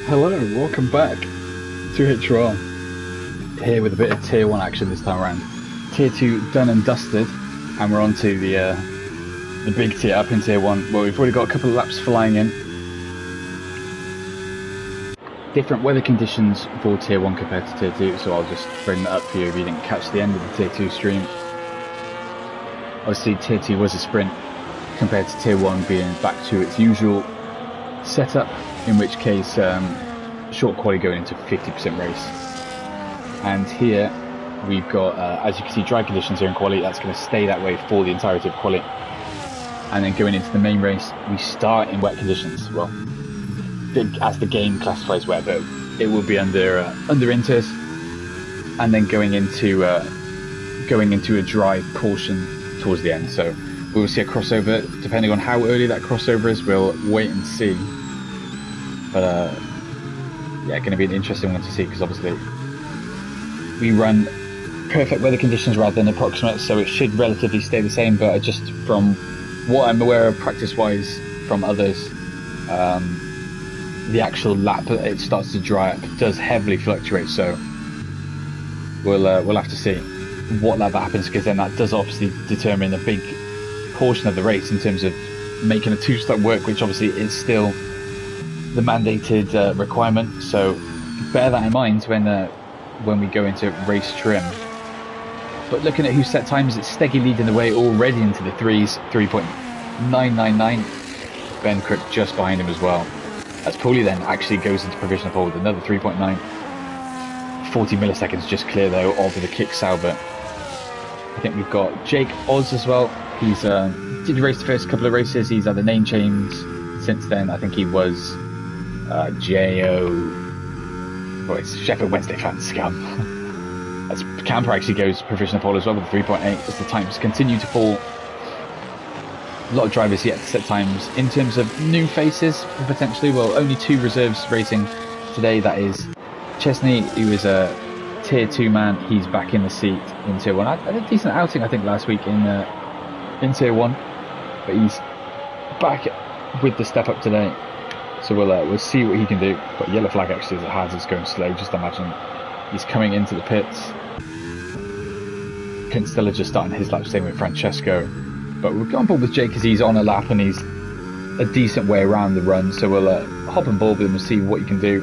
Hello, welcome back to HOUSEOFRACING. Here with a bit of Tier 1 action this time around. Tier 2 done and dusted, and we're on to the big tier up in Tier 1. Well, we've already got a couple of laps flying in. Different weather conditions for Tier 1 compared to Tier 2, so I'll just bring that up for you if you didn't catch the end of the Tier 2 stream. Obviously Tier 2 was a sprint compared to Tier 1 being back to its usual setup, in which case short quali going into 50% race. And here we've got, as you can see, dry conditions here in quali. That's going to stay that way for the entirety of quali. And then going into the main race, we start in wet conditions. Well, as the game classifies wet, but it will be under inters, and then going into a dry portion towards the end. So we will see a crossover. Depending on how early that crossover is, we'll wait and see. But yeah, going to be an interesting one to see, because obviously we run perfect weather conditions rather than approximate, so it should relatively stay the same. But just from what I'm aware of practice-wise from others, the actual lap it starts to dry up does heavily fluctuate. So we'll have to see what lap that happens, because then that does obviously determine a big portion of the race in terms of making a two-stop work, which obviously is still the mandated requirement. So bear that in mind when we go into race trim. But looking at who's set times, it's Steggy leading the way already into the threes, 3.999. Ben Crook just behind him as well, as Paulie then actually goes into provisional pole with another 3.9. 40 milliseconds just clear though of the kick Salbert. I think we've got Jake Oz as well. He's did race the first couple of races. He's had the name change since then. I think he was it's Sheffield Wednesday fan scum. As Camper actually goes provisional pole as well with 3.8 as the times continue to fall. A lot of drivers yet to set times. In terms of new faces, potentially, well, only 2 reserves racing today. That is Chesney, who is a Tier 2 man. He's back in the seat in Tier 1. I had a decent outing, I think, last week in Tier 1, but he's back with the step up today. So we'll see what he can do. But yellow flag actually as it has is going slow. Just imagine he's coming into the pits. Pinstella just starting his lap, same with Francesco. But we'll go on board with Jake as he's on a lap and he's a decent way around the run. So we'll hop on board with him and see what he can do.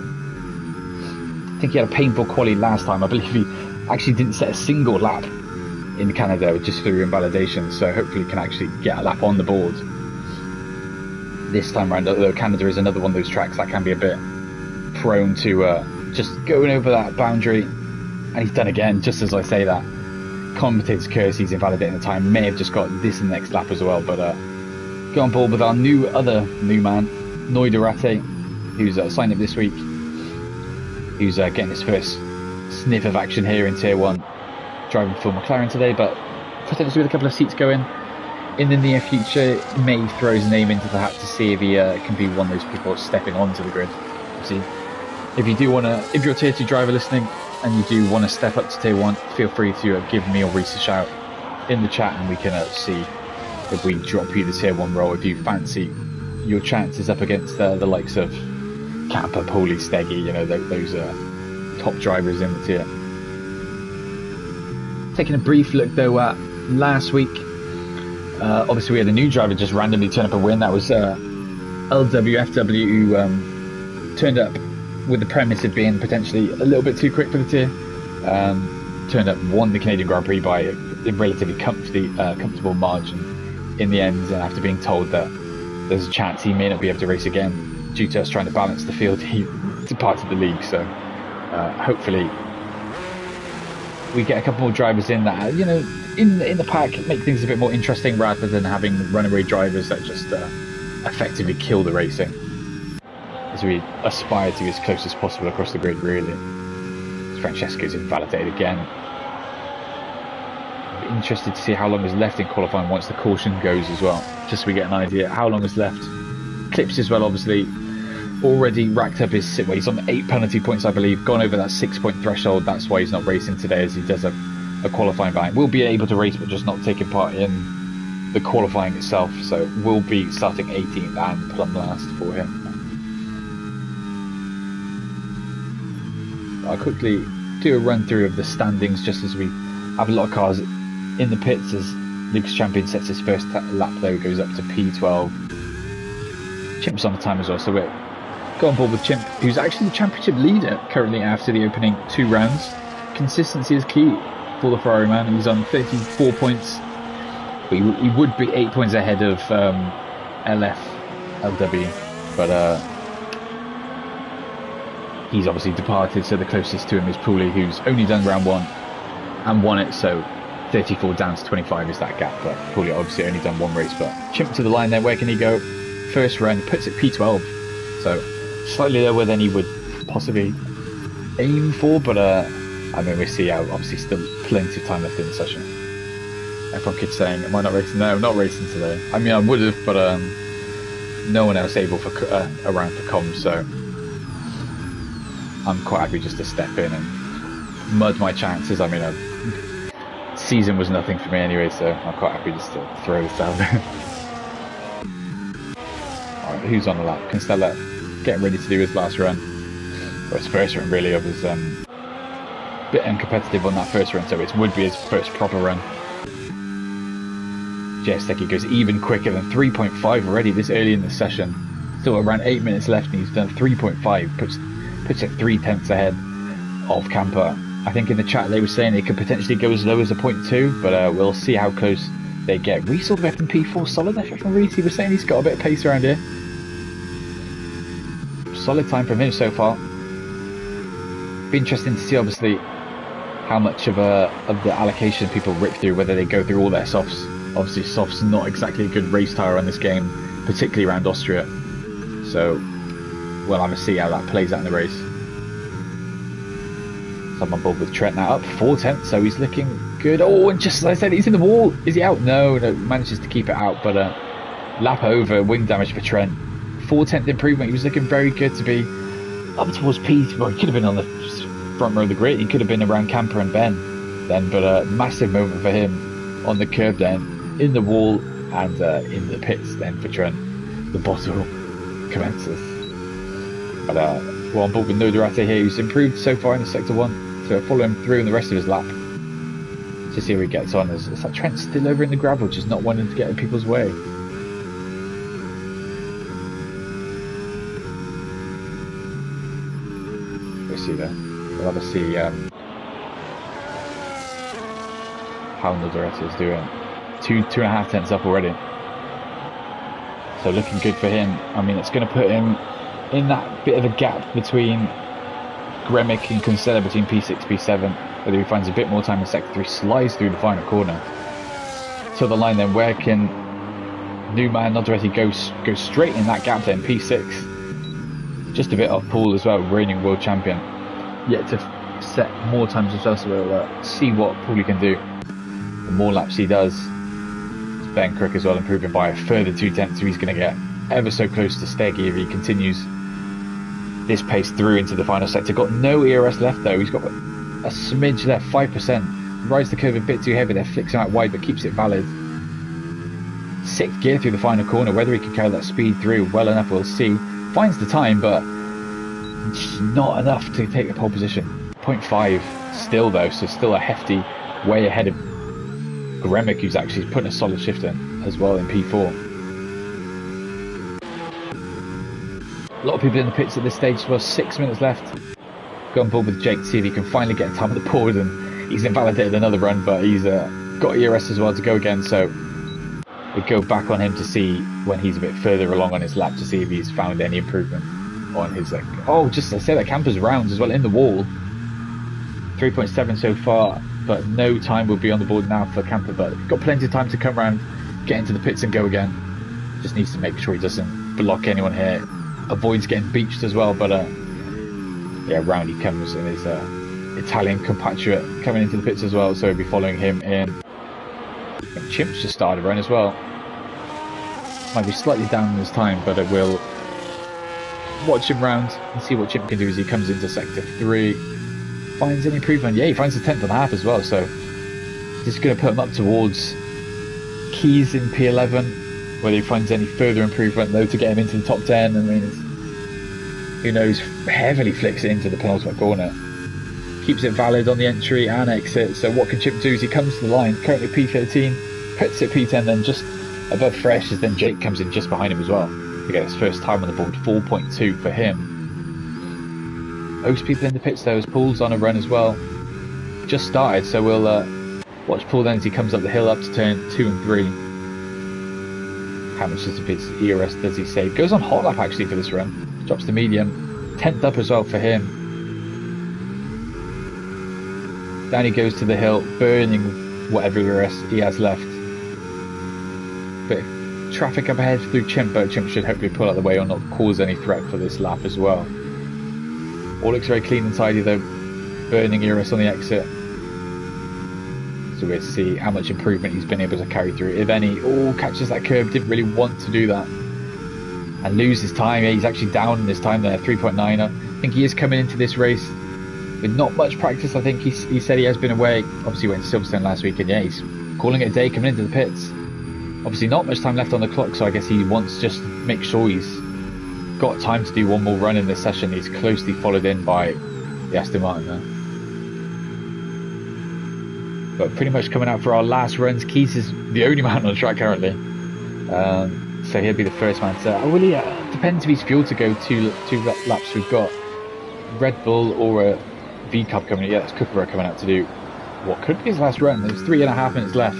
I think he had a painful quali last time. I believe he actually didn't set a single lap in Canada just through invalidation. So hopefully he can actually get a lap on the board this time around. Although Canada is another one of those tracks that can be a bit prone to just going over that boundary. And he's done again, just as I say that. Commentator's curse, he's invalidating the time. May have just got this in the next lap as well. But go on board with our other new man, Noiderate, who's signed up this week. Who's getting his first sniff of action here in Tier 1. Driving for McLaren today, but potentially with a couple of seats going in the near future, may throw his name into the hat to see if he can be one of those people stepping onto the grid. See, if you're a Tier 2 driver listening and you do want to step up to Tier 1, feel free to give me or Reese a shout in the chat, and we can see if we drop you the Tier 1 role if you fancy your chances up against the likes of Kappa, Paulie, Steggy, those top drivers in the tier. Taking a brief look though at last week, obviously we had a new driver just randomly turn up and win. That was LWFW, who turned up with the premise of being potentially a little bit too quick for the tier. Turned up, won the Canadian Grand Prix by a relatively comfortable margin in the end, and after being told that there's a chance he may not be able to race again due to us trying to balance the field, he departed the league. So hopefully we get a couple more drivers in that in the pack, make things a bit more interesting rather than having runaway drivers that just effectively kill the racing, as we aspire to be as close as possible across the grid. Really, Francesco's invalidated again. I'll be interested to see how long is left in qualifying once the caution goes as well, just so we get an idea how long is left. Clips as well, obviously already racked up his he's on 8 penalty points, I believe, gone over that 6-point threshold. That's why he's not racing today, as he does a qualifying ban. Will be able to race, but just not taking part in the qualifying itself. So we'll be starting 18th and plumb last for him. I'll quickly do a run through of the standings just as we have a lot of cars in the pits as Lucas Champion sets his first lap though, goes up to P12. Chimp's on the time as well, so we're go on board with Chimp, who's actually the championship leader currently after the opening 2 rounds. Consistency is key for the Ferrari man. He's on 34 points, but he would be 8 points ahead of LW, but he's obviously departed, so the closest to him is Pooley, who's only done round 1 and won it, so 34 down to 25 is that gap, but Pooley obviously only done 1 race. But Chimp to the line there, where can he go? First run, puts it P12, so slightly lower than he would possibly aim for, but I mean, we see how obviously still plenty of time left in the session. Everyone keeps saying, am I not racing? No, I'm not racing today. I mean, I would have, but no one else able for around for comms, so I'm quite happy just to step in and mud my chances. I mean, season was nothing for me anyway, so I'm quite happy just to throw this out there. Alright, who's on the lap? Constella getting ready to do his last run, or his first run really, of his bit uncompetitive on that first run, so it would be his first proper run. Jesteki goes even quicker than 3.5 already this early in the session. Still around 8 minutes left and he's done 3.5, puts it 3/10 ahead of Camper. I think in the chat they were saying it could potentially go as low as a 0.2, but we'll see how close they get. Reese all the way up in P4, solid effort from Reese. He was saying he's got a bit of pace around here. Solid time from him so far. Be interesting to see obviously how much of the allocation people rip through, whether they go through all their softs. Obviously soft's not exactly a good race tyre on this game, particularly around Austria, so we'll have to see how that plays out in the race. So I'm on board with Trent now, up 4/10, so he's looking good. Oh, and just as I said, he's in the wall. Is he out? No, manages to keep it out, but lap over, wing damage for Trent. 4/10 improvement. He was looking very good to be up towards P. Well, he could have been on the front row of the grid. He could have been around Camper and Ben then, but a massive moment for him on the curb then, in the wall, and in the pits then for Trent. The bottle commences. But we're on board with Nodarate here, who's improved so far in the Sector 1, so follow him through in the rest of his lap to see how he gets on. It's like Trent's still over in the gravel, just not wanting to get in people's way. We'll see there. We'll have to see how Nodarate is doing. 2.5 tenths up already, so looking good for him. I mean, it's going to put him in that bit of a gap between Gremic and Kinsella, between P6 P7, whether he finds a bit more time in Sector 3, slides through the final corner to the line. Then where can new man Nodarate go straight in that gap then? P6, just a bit off Pool as well, reigning world champion, yet to set more times himself, so we'll see what Pooley can do. The more laps he does. Ben Crook as well, improving by a further 2/10, so he's going to get ever so close to Steggy if he continues this pace through into the final sector. Got no ERS left though, he's got a smidge left, 5%. Rides the curve a bit too heavy there, flicks him out wide but keeps it valid. 6th gear through the final corner, whether he can carry that speed through well enough we'll see. Finds the time, but not enough to take the pole position. 0.5 still though, so still a hefty way ahead of Gremic, who's actually putting a solid shift in as well in P4. A lot of people in the pits at this stage as well. 6 minutes left. Go on board with Jake to see if he can finally get time on the board, and he's invalidated another run, but he's got ERS as well to go again, so we go back on him to see when he's a bit further along on his lap to see if he's found any improvement on his oh, just as I said, that Camper's rounds as well in the wall. 3.7 so far, but no time will be on the board now for Camper, but got plenty of time to come around, get into the pits and go again. Just needs to make sure he doesn't block anyone here, avoids getting beached as well, but yeah, round he comes, and his Italian compatriot coming into the pits as well, so he'll be following him in. And Chimp's just started a run as well. Might be slightly down in his time, but it will watch him round and see what Chimp can do as he comes into Sector 3. Finds any improvement? Yeah, he finds the 10th and a half as well, so this is going to put him up towards Keys in P11. Whether he finds any further improvement though to get him into the top 10, I mean, who knows, heavily flicks it into the penultimate corner. keeps it valid on the entry and exit. So what can Chip do is he comes to the line, currently P13, puts it P10, then just above Fresh, as then Jake comes in just behind him as well to get his first time on the board, 4.2 for him. Most people in the pits though, as Paul's on a run as well. Just started, so we'll watch Paul then as he comes up the hill up to turn 2 and 3. How much does his ERS does he save? Goes on hot lap actually for this run. Drops to medium. 10th up as well for him. Down he goes to the hill, burning whatever ERS he has left. Bit of traffic up ahead through Chimp, but Chimp should hopefully pull out the way or not cause any threat for this lap as well. All looks very clean and tidy though. Burning ERS on the exit. So we'll see how much improvement he's been able to carry through, if any. Oh, catches that curb, didn't really want to do that. And loses time. Yeah, he's actually down in his time there, 3.9. I think he is coming into this race with not much practice. I think he said he has been away. Obviously went to Silverstone last week, and yeah, he's calling it a day coming into the pits. Obviously not much time left on the clock, so I guess he wants just to make sure he's got time to do one more run in this session. He's closely followed in by the Aston Martin there. But pretty much coming out for our last runs. Keys is the only man on the track currently, so he'll be the first man to. Oh, well, yeah, depends if he's fueled to go two laps. We've got Red Bull or a V Cup coming. Yeah, it's Kookaburra coming out to do what could be his last run. There's 3.5 minutes left.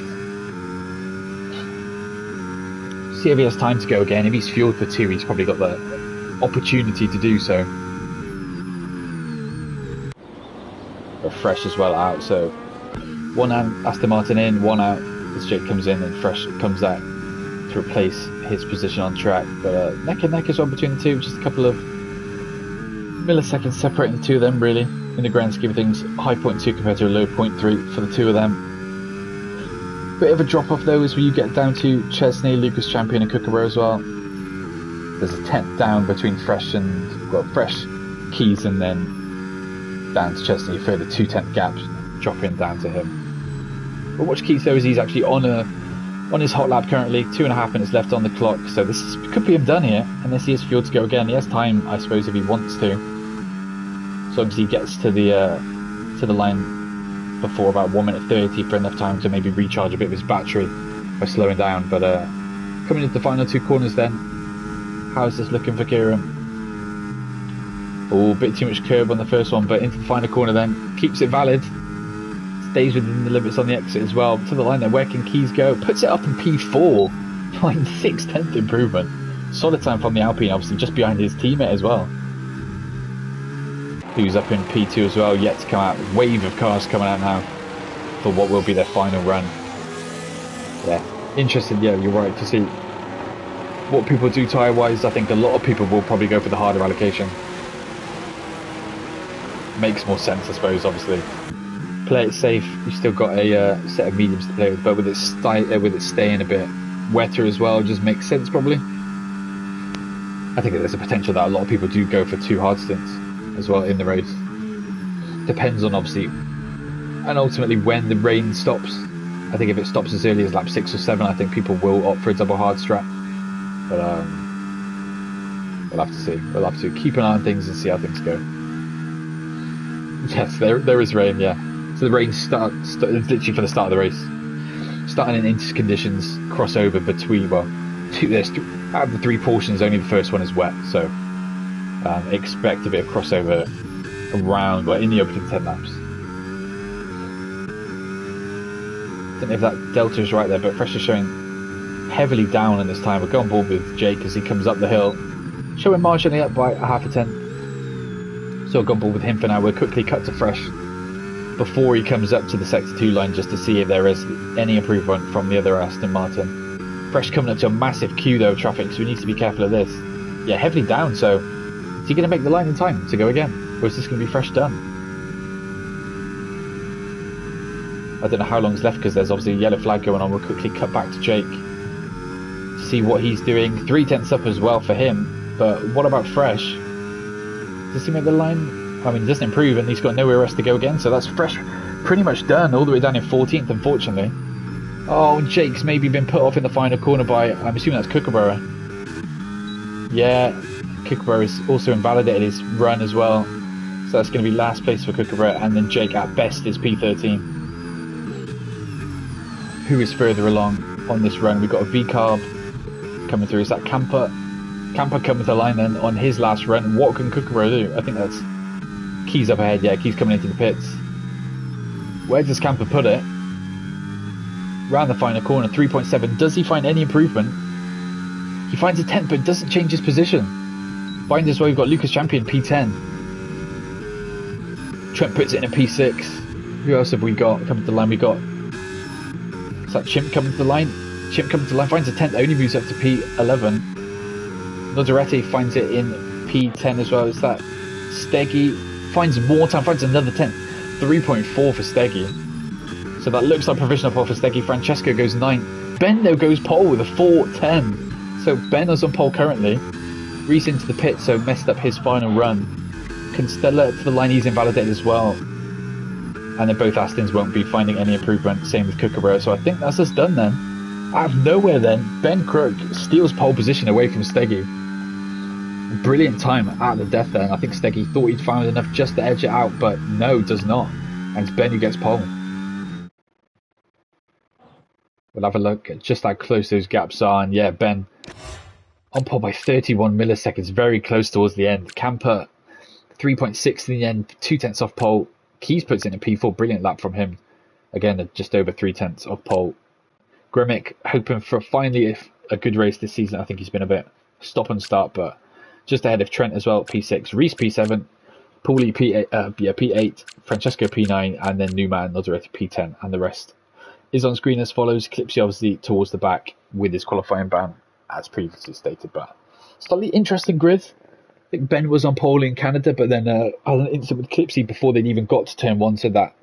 See if he has time to go again. If he's fueled for 2, he's probably got the opportunity to do so. But Fresh as well out, so. One Aston Martin in, one out as Jake comes in and Fresh comes out to replace his position on track. But neck and neck as well between the two, just a couple of milliseconds separating the two of them really. In the grand scheme of things, high 0.2 compared to a low 0.3 for the two of them. Bit of a drop off though as you get down to Chesney, Lucas Champion and Kookaburra as well. There's a 10th down between Fresh and, well, Fresh, Keys and then down to Chesney, a further 2 10th gaps dropping down to him. But watch Keith though, as he's actually on his hot lap currently, 2.5 minutes left on the clock, so could be him done here, unless he has fuel to go again. He has time, I suppose, if he wants to. So obviously he gets to the line before about 1 minute 30 for enough time to maybe recharge a bit of his battery by slowing down. But coming into the final 2 corners then, how's this looking for Kieran? Oh, a bit too much curb on the first one, but into the final corner then, keeps it valid. Stays within the limits on the exit as well. To the line there, where can Keys go? Puts it up in P4. Like 6/10 improvement. Solid time from the Alpine, obviously just behind his teammate as well. Who's up in P2 as well, yet to come out. Wave of cars coming out now for what will be their final run. Yeah, interesting, yeah, you're right, to see what people do tyre wise. I think a lot of people will probably go for the harder allocation. Makes more sense, I suppose, obviously. Play it safe. You've still got a set of mediums to play with, but with it staying a bit wetter as well, just makes sense probably. I think there's a potential that a lot of people do go for 2 hard stints as well in the race. Depends on obviously, and ultimately when the rain stops. I think if it stops as early as lap 6 or 7, I think people will opt for a double hard strap. But we'll have to see. We'll have to keep an eye on things and see how things go. Yes, there is rain, yeah. So the rain starts literally for the start of the race. Starting in inter conditions, crossover between, well, out of the 3 portions, only the first one is wet. So expect a bit of crossover around, well, in the opening 10 laps. Don't know if that delta is right there, but Fresh is showing heavily down in this time. We'll go on board with Jake as he comes up the hill, showing marginally up by 0.5 tenth. So we'll go on board with him for now. We'll quickly cut to Fresh before he comes up to the sector 2 line just to see if there is any improvement from the other Aston Martin. Fresh coming up to a massive queue though, traffic, so we need to be careful of this. Yeah, heavily down, so is he going to make the line in time to go again? Or is this going to be Fresh done? I don't know how long's left because there's obviously a yellow flag going on. We'll quickly cut back to Jake to see what he's doing. 3 tenths up as well for him, but what about Fresh? Does he make the line? I mean, he doesn't improve and he's got nowhere else to go again, so that's Fresh pretty much done, all the way down in 14th, unfortunately. Oh, Jake's maybe been put off in the final corner by, I'm assuming that's Kookaburra. Yeah, Kookaburra has also invalidated his run as well. So So that's going to be last place for Kookaburra, and then Jake at best is P13. Who is further along on this run? We've got a V-Carb coming through. Is that Camper? Camper coming to the line then on his last run. What can Kookaburra do? I think that's Keys up ahead. Yeah, Keys coming into the pits. Where does Camper put it? Round the final corner, 3.7. Does he find any improvement? He finds a 10th, but doesn't change his position. Behind us, we've got Lucas Champion, P10. Trent puts it in a P6. Who else have we got coming to the line? We got... Is that Chimp coming to the line? Chimp coming to the line, finds a 10th, only moves up to P11. Nodarete finds it in P10 as well. Is that Steggy? Finds more time, finds another 10th. 3.4 for Steggy. So that looks like provisional pole for Steggy. Francesco goes 9th. Ben though goes pole with a 4.10. So Ben is on pole currently. Reese into the pit, so messed up his final run. Constella to the line, he's invalidated as well. And then both Astons won't be finding any improvement. Same with Kookaburra. So I think that's us done then. Out of nowhere then, Ben Crook steals pole position away from Steggy. Brilliant time at the death there. And I think Steggy thought he'd found enough just to edge it out, but no, does not. And it's Ben who gets pole. We'll have a look at just how close those gaps are. And yeah, Ben on pole by 31 milliseconds, very close towards the end. Camper 3.6 in the end, 2/10 off pole. Keys puts in a P4, brilliant lap from him. Again, just over 3/10 off pole. Gremick hoping for finally a good race this season. I think he's been a bit stop and start, but just ahead of Trent as well, P6. Reese P7, Paulie P8, Francesco P9, and then Newman, Nodarete P10, and the rest is on screen as follows. Clipsy obviously towards the back with his qualifying ban, as previously stated, but slightly interesting grid. I think Ben was on pole in Canada, but then had an incident with Clipsy before they'd even got to turn 1, so that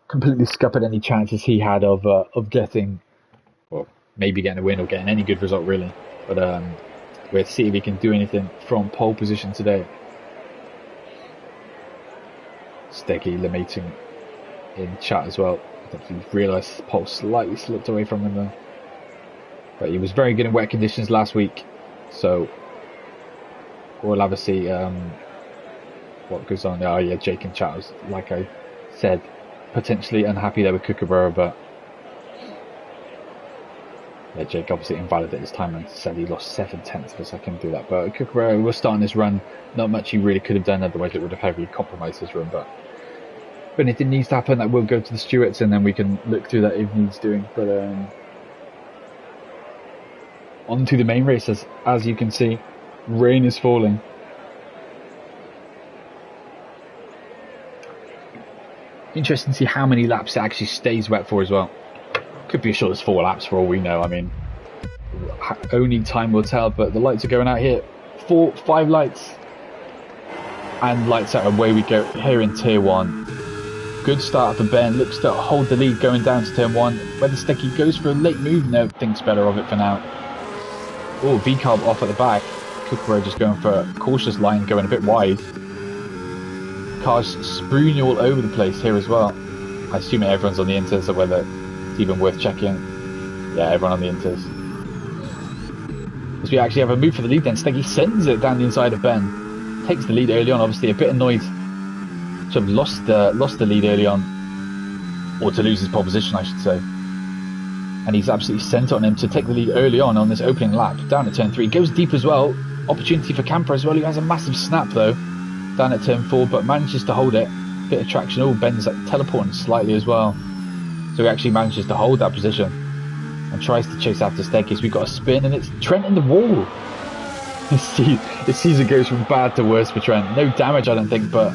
completely scuppered any chances he had of getting, well, maybe getting a win or getting any good result really. But we'll see if he can do anything from pole position today. Steggy lamenting in chat as well. I think he realised his pole slightly slipped away from him there. But he was very good in wet conditions last week, so we'll have a see what goes on. Oh yeah, Jake in chat was, like I said, potentially unhappy there with Kookaburra, but yeah, Jake obviously invalidated his time and said he lost 7/10 of a second through that. But Kookaburra was starting this run, not much he really could have done, otherwise it would have heavily compromised his run. But if anything needs to happen, that will go to the stewards, and then we can look through that if needs doing. But on to the main races. As you can see, rain is falling. Interesting to see how many laps it actually stays wet for as well. Could be as short as 4 laps for all we know. I mean, only time will tell, but the lights are going out here. 4, 5 lights. And lights out, away we go here in Tier 1. Good start for Ben, looks to hold the lead going down to Turn 1. Whether Steggy goes for a late move, no, thinks better of it for now. Oh, V-Carb off at the back. Kookaburra just going for a cautious line, going a bit wide. Cars spooning all over the place here as well. I assume everyone's on the inters, or whether it's even worth checking. Yeah, everyone on the inters. As we actually have a move for the lead then, Steggy sends it down the inside of Ben. Takes the lead early on, obviously a bit annoyed to have lost the lead early on, or to lose his pole position I should say. And he's absolutely sent on him to take the lead early on this opening lap. Down at Turn 3, goes deep as well. Opportunity for Camper as well, who has a massive snap though. Down at Turn 4, but manages to hold it. Bit of traction. Oh, Ben's like teleporting slightly as well. So he actually manages to hold that position and tries to chase after Steggy. So we've got a spin, and it's Trent in the wall. This season goes from bad to worse for Trent. No damage I don't think, but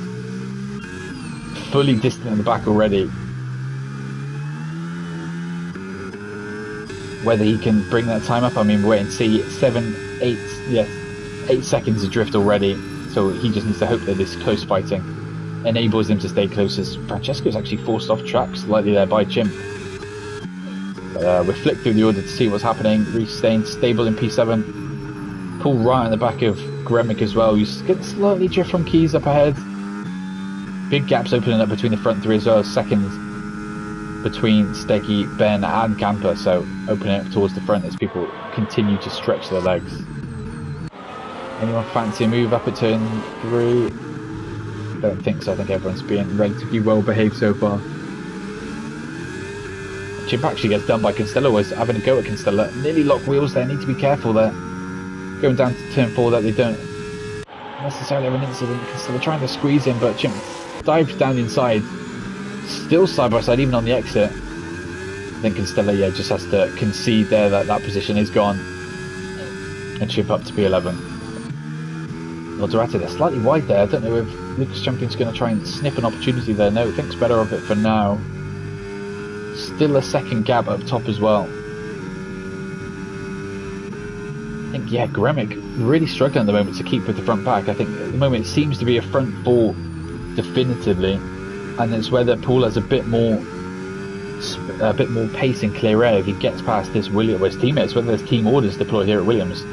fully distant in the back already. Whether he can bring that time up, I mean, we'll wait and see. 8 seconds adrift already, so he just needs to hope that this close fighting enables him to stay closest. Francesco's actually forced off track slightly there by Chimp. But we'll flick through the order to see what's happening. Reece staying stable in P7. Pull right in the back of Gremick as well. He's getting slightly drift from Keys up ahead. Big gaps opening up between the front 3 as well. Second between Steggy, Ben and Camper, so opening up towards the front as people continue to stretch their legs. Anyone fancy a move up at Turn 3? don't think so. I think everyone's being relatively well behaved so far. Chimp actually gets done by Constello, was having a go at Constello. Nearly lock wheels there, need to be careful there. Going down to turn 4 that they don't necessarily have an incident. Constello trying to squeeze in, but Chimp dives down inside. Still side by side, even on the exit. I think Constello, yeah, just has to concede there that that position is gone. And Chimp up to P11. Moderated, they're slightly wide there. I don't know if Lucas Champion's going to try and sniff an opportunity there. No, thinks better of it for now. Still a second gap up top as well. I think, yeah, Gremic really struggling at the moment to keep with the front pack. I think at the moment it seems to be a front 4 definitively, and it's whether Paul has a bit more pace and clear air if he gets past his teammates, whether there's team orders deployed here at Williams.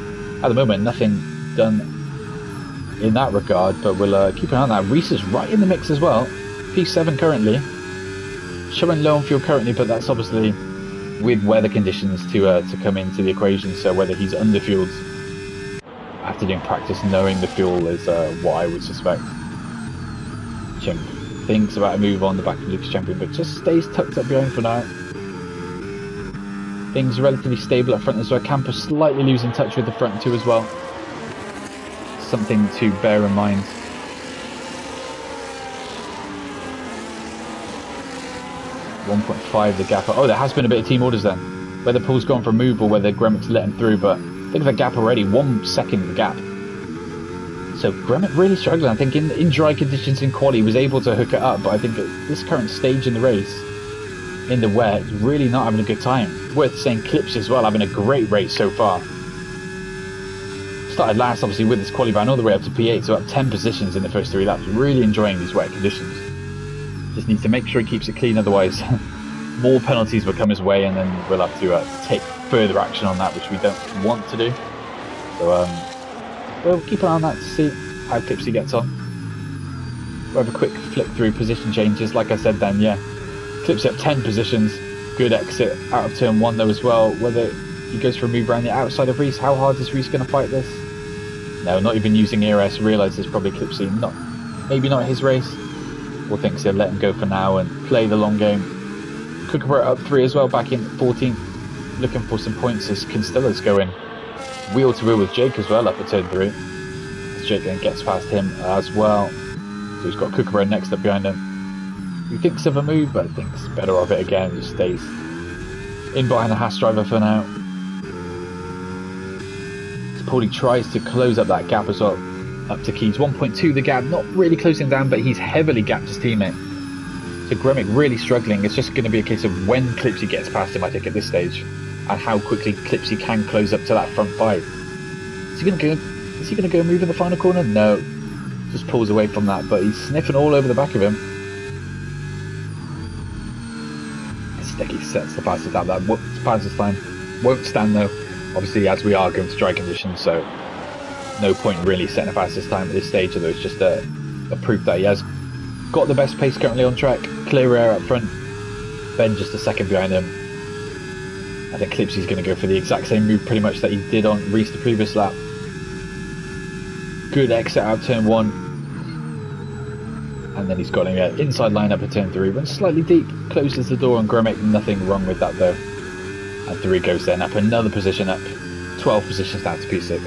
At the moment, nothing done in that regard, but we'll keep an eye on that. Reese is right in the mix as well. P7 currently. Showing low on fuel currently, but that's obviously with weather conditions to come into the equation, so whether he's underfueled after doing practice, knowing the fuel is what I would suspect. Chimp thinks about a move on the back of Lucas Champion, but just stays tucked up behind for now. Things relatively stable up front as well. Camper slightly losing touch with the front 2 as well. Something to bear in mind. 1.5 the gap. Oh, there has been a bit of team orders then. Whether Paul's gone for a move or whether Gremic's let him through, but think of the gap already. 1 second of the gap. So Gremic really struggling. I think in dry conditions in quali he was able to hook it up, but I think at this current stage in the race, in the wet, really not having a good time. Worth saying Clips as well, having a great race so far. Started last obviously with his quali ban all the way up to P8, so up 10 positions in the first 3 laps. Really enjoying these wet conditions. Just needs to make sure he keeps it clean, otherwise more penalties will come his way, and then we'll have to take further action on that, which we don't want to do. So we'll keep an eye on that to see how Clipsy gets on. We'll have a quick flick through position changes. Like I said then, yeah, Clipsy up 10 positions. Good exit out of turn 1 though as well. Whether he goes for a move around the outside of Reese, how hard is Reese going to fight this? No, not even using ERS. Realises probably Clipsy maybe not his race. Or thinks he'll let him go for now and play the long game. Kookaburra up 3 as well, back in 14th, looking for some points as Constella's going wheel to wheel with Jake as well up at turn 3. As Jake then gets past him as well. So he's got Kookaburra next up behind him. He thinks of a move, but thinks better of it again. Just stays in behind the Haas driver for now. So Paulie tries to close up that gap as well. Up to Keys, 1.2 the gap, not really closing down, but he's heavily gapped his teammate. So Gremic really struggling. It's just going to be a case of when Clipsy gets past him, I think, at this stage, and how quickly Clipsy can close up to that front 5. Is he going to go move in the final corner? No, just pulls away from that, but he's sniffing all over the back of him. Sticky sets the fastest out. That fastest time won't stand though, obviously, as we are going to dry conditions, so no point really setting a fastest time at this stage, although it's just a proof that he has got the best pace currently on track. Clear air up front, Ben just a second behind him. I think Clipsy's going to go for the exact same move pretty much that he did on Reese the previous lap. Good exit out of turn 1, and then he's got an inside line up at turn 3, runs slightly deep, closes the door on Gremic. Nothing wrong with that though, and 3 goes then up another position, up 12 positions down to P6.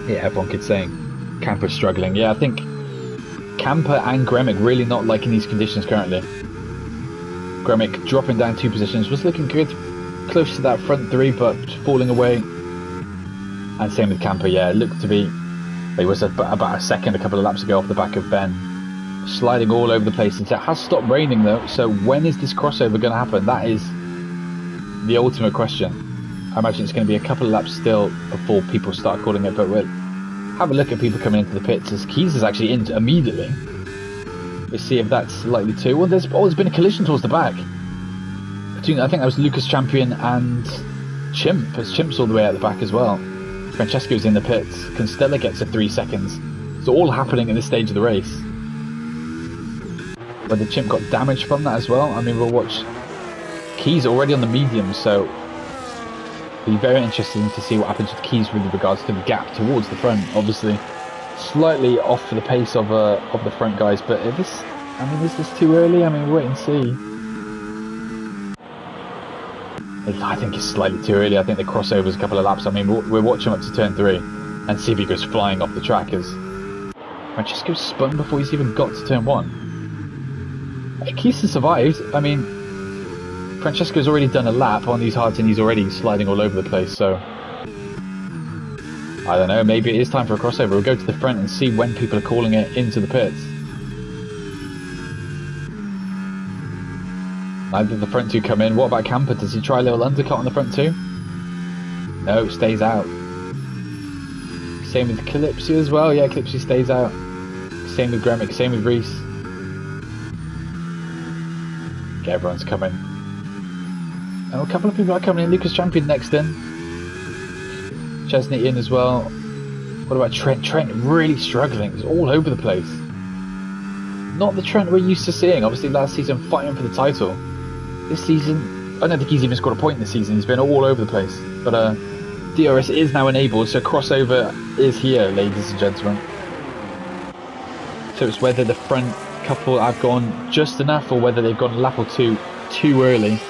Yeah, everyone keeps saying Camper's struggling. Yeah, I think Camper and Gremic really not liking these conditions currently. Gremic dropping down 2 positions, was looking good, close to that front 3, but falling away. And same with Camper, yeah, it looked to be, he was about a second a couple of laps ago off the back of Ben. Sliding all over the place. It has stopped raining though, so when is this crossover going to happen? That is the ultimate question. I imagine it's going to be a couple of laps still before people start calling it, but we'll have a look at people coming into the pits as Keys is actually in immediately. We'll see if that's likely to. Well, there's been a collision towards the back between, I think that was Lucas Champion and Chimp, as Chimp's all the way out the back as well. Francesco's in the pits. Constella gets a 3 seconds. It's all happening at this stage of the race. Whether Chimp got damage from that as well, I mean, we'll watch. Keys already on the medium, so it'll be very interesting to see what happens with Keys with regards to the gap towards the front. Obviously, slightly off for the pace of the front guys, but is this too early? I mean, wait and see. I think it's slightly too early. I think the crossover's a couple of laps. I mean, we're watching up to turn 3 and see if he goes flying off the track as Francesco spun before he's even got to turn 1. I think Keith survived. I mean, Francesco's already done a lap on these hards and he's already sliding all over the place, so I don't know, maybe it is time for a crossover. We'll go to the front and see when people are calling it into the pits. Neither the front two come in. What about Camper? Does he try a little undercut on the front two? No, stays out. Same with Calypso as well. Yeah, Calypso stays out. Same with Gremic, same with Reese. Okay, everyone's coming. Oh, a couple of people are coming in. Lucas Champion next in. Chesney in as well. What about Trent? Trent really struggling. He's all over the place. Not the Trent we're used to seeing. Obviously last season fighting for the title. This season, I don't think he's even scored a point this season. He's been all over the place. But DRS is now enabled, so crossover is here, ladies and gentlemen. So it's whether the front couple have gone just enough or whether they've gone a lap or two too early.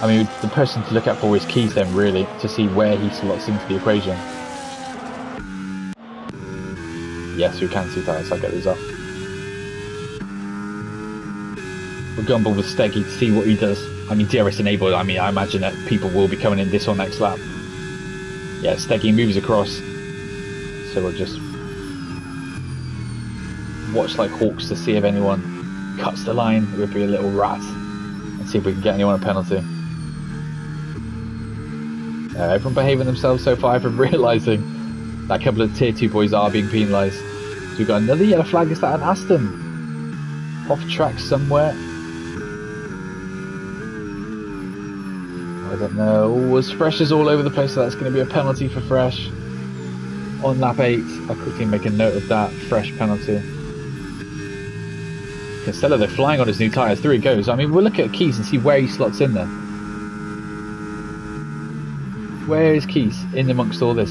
I mean, the person to look out for is Keith then, really, to see where he slots into the equation. Yes, we can see that, so I'll get these off. We'll go on board with Steggy to see what he does. I mean, DRS enabled, I mean, I imagine that people will be coming in this or next lap. Yeah, Steggy moves across, so we'll just watch like hawks to see if anyone cuts the line. It would be a little rat, and see if we can get anyone a penalty. Everyone behaving themselves so far, everyone realising that a couple of tier 2 boys are being penalised. So we've got another yellow flag. Is that an Aston? Off track somewhere? I don't know. Oh, as Fresh is all over the place, so that's going to be a penalty for Fresh. On lap 8, I'll quickly make a note of that. Fresh penalty. Costello, they're flying on his new tyres. Through he goes. I mean, we'll look at Keys and see where he slots in there. Where is Keith in amongst all this?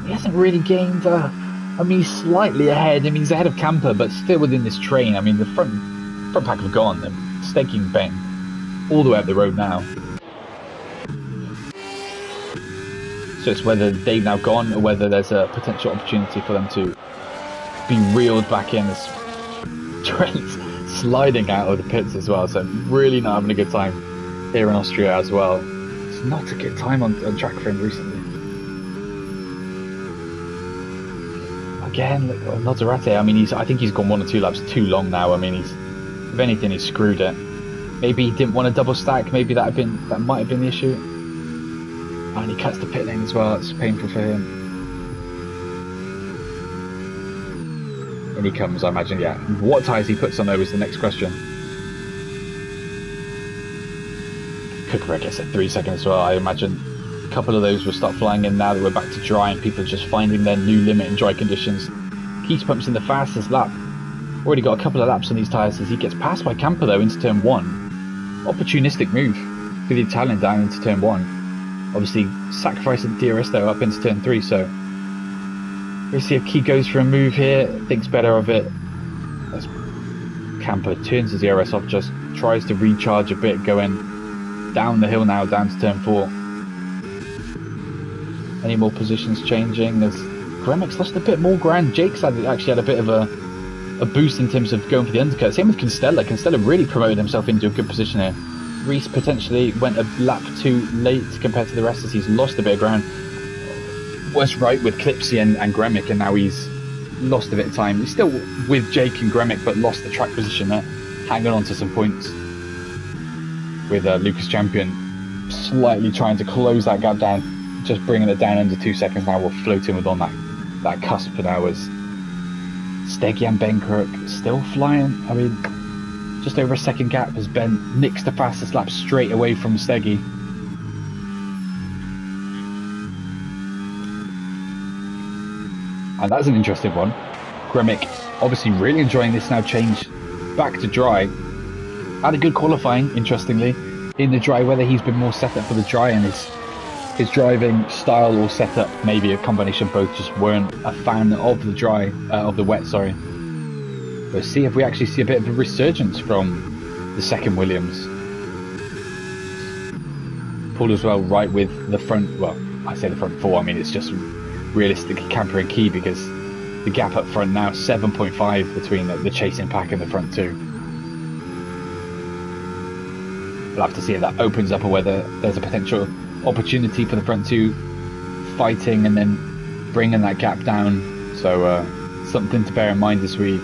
He hasn't really gained, I mean, he's slightly ahead. I mean, he's ahead of Camper, but still within this train. I mean, the front pack have gone. They're staking Ben all the way up the road now. So it's whether they've now gone or whether there's a potential opportunity for them to be reeled back in as Trent's sliding out of the pits as well. So really not having a good time here in Austria as well. Not a good time on track for him recently. Again, look, Nozarate, I mean, I think he's gone 1 or 2 laps too long now. I mean, if anything, he's screwed it. Maybe he didn't want a double stack. Maybe that might have been the issue. Oh, and he cuts the pit lane as well. It's painful for him. And he comes, I imagine, yeah. What tyres he puts on though is the next question. Cooker gets at 3 seconds as well. I imagine a couple of those will start flying in now that we're back to dry and people are just finding their new limit in dry conditions. Keith pumps in the fastest lap. Already got a couple of laps on these tyres as he gets passed by Camper though into turn 1. Opportunistic move for the Italian down into turn 1. Obviously sacrificing DRS though up into turn 3, so we'll see if Keith goes for a move here, thinks better of it. As Camper turns his DRS off, just tries to recharge a bit going down the hill now, down to turn 4. Any more positions changing? There's Gremic's lost a bit more ground. Jake's actually had a bit of a boost in terms of going for the undercut. Same with Constella. Constella really promoted himself into a good position here. Reese potentially went a lap too late compared to the rest as he's lost a bit of ground. Was right with Clipsy and Gremic, and now he's lost a bit of time. He's still with Jake and Gremic, but lost the track position there, hanging on to some points. With Lucas Champion slightly trying to close that gap down, just bringing it down under 2 seconds now. We'll float in with on that cusp now as Steggy and Ben Crook still flying. I mean, just over a second gap as Ben nicks the fastest lap straight away from Steggy. And that's an interesting one. Gremic obviously really enjoying this now change back to dry. Had a good qualifying, interestingly, in the dry weather. He's been more set up for the dry and is his driving style or setup, maybe a combination of both, just weren't a fan of the wet, sorry. We'll see if we actually see a bit of a resurgence from the second Williams. Paul as well, right with the front, well, I say the front four, I mean it's just realistically Camper and Key, because the gap up front now 7.5 between the chasing pack and the front two. We'll have to see if that opens up or whether there's a potential opportunity for the front two fighting and then bringing that gap down. So something to bear in mind as we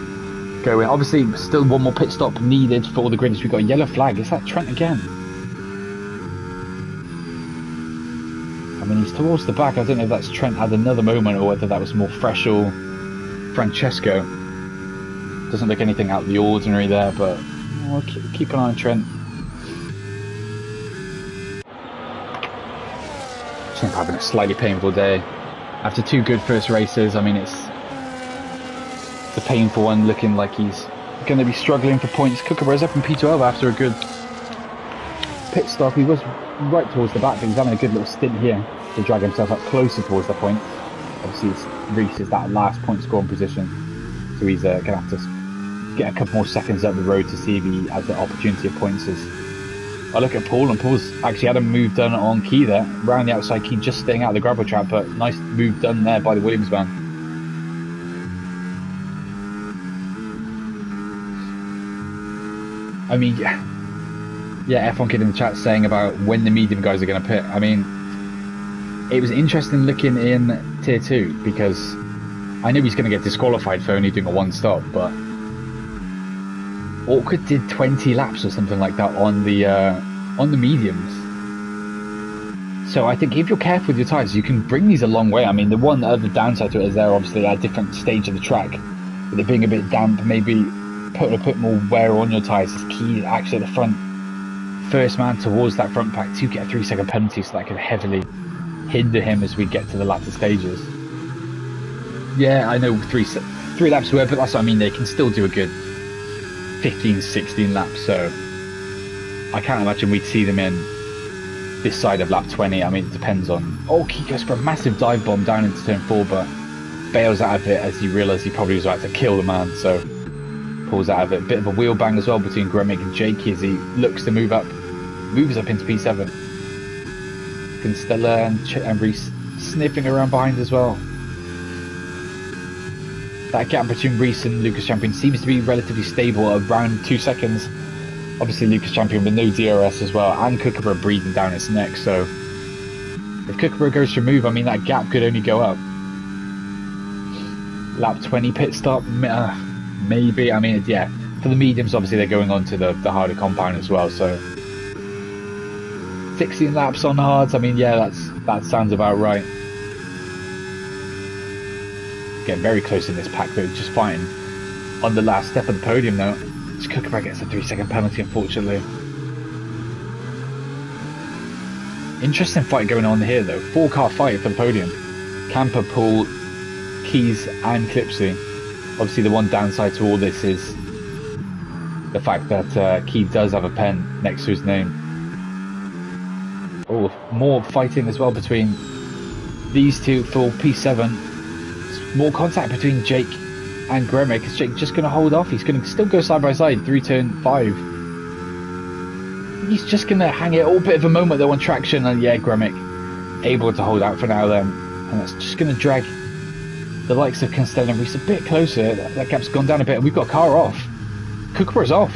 go in. Obviously still one more pit stop needed for the grid as we got a yellow flag. Is that Trent again? I mean, he's towards the back. I don't know if that's Trent had another moment or whether that was more fresh or Francesco. Doesn't look anything out of the ordinary there, but we'll keep an eye on Trent. Trent having a slightly painful day after two good first races. I mean, it's a painful one, looking like he's going to be struggling for points. Kookaburra's up in P12 after a good pit stop. He was right towards the back, but he's having a good little stint here to drag himself up closer towards the point. Obviously Reese is that last point scoring position, so he's going to have to get a couple more seconds up the road to see if he has the opportunity of points. As I look at Paul, and Paul's actually had a move done on Key there, around the outside. Key just staying out of the gravel trap, but nice move done there by the Williams van. I mean, yeah, F1 Kid in the chat saying about when the medium guys are going to pit. I mean, it was interesting looking in Tier 2, because I knew he's going to get disqualified for only doing a one stop, but Awkward did 20 laps or something like that on the mediums. So I think if you're careful with your tyres, you can bring these a long way. I mean, the one other downside to it is they're obviously at a different stage of the track, with it being a bit damp, maybe put a bit more wear on your tyres is key. Actually, at the front, first man towards that front pack to get a 3-second penalty, so that could heavily hinder him as we get to the latter stages. Yeah, I know three laps were, but that's what I mean. They can still do a good 15-16 laps, so I can't imagine we'd see them in this side of lap 20. I mean, it depends on... Oh, he goes for a massive dive bomb down into turn 4, but bails out of it as he realised he probably was about to kill the man, so pulls out of it. Bit of a wheel bang as well between Gremick and Jakey as he looks to moves up into P7. Constella and Reese sniffing around behind as well. That gap between Reese and Lucas Champion seems to be relatively stable at around 2 seconds. Obviously Lucas Champion with no DRS as well, and Kookaburra breathing down its neck, so if Kookaburra goes to move, I mean, that gap could only go up. Lap 20 pit stop, maybe. I mean, yeah, for the mediums obviously they're going on to the harder compound as well, so 16 laps on hards, I mean, yeah, that sounds about right. Getting very close in this pack though, just fighting on the last step of the podium though. Kookaburra gets a 3-second penalty, unfortunately. Interesting fight going on here though. 4-car fight for the podium. Camper, Paul, Keys and Clipsy. Obviously the one downside to all this is the fact that Key does have a pen next to his name. Oh, more fighting as well between these two for P7. More contact between Jake and Gremick. Is Jake just going to hold off? He's going to still go side by side through turn 5. He's just going to hang it. Oh, bit of a moment though on traction, and yeah, Gremick able to hold out for now then. And that's just going to drag the likes of Constella and Reese a bit closer. That gap's gone down a bit, and we've got a car off. Kookaburra's off.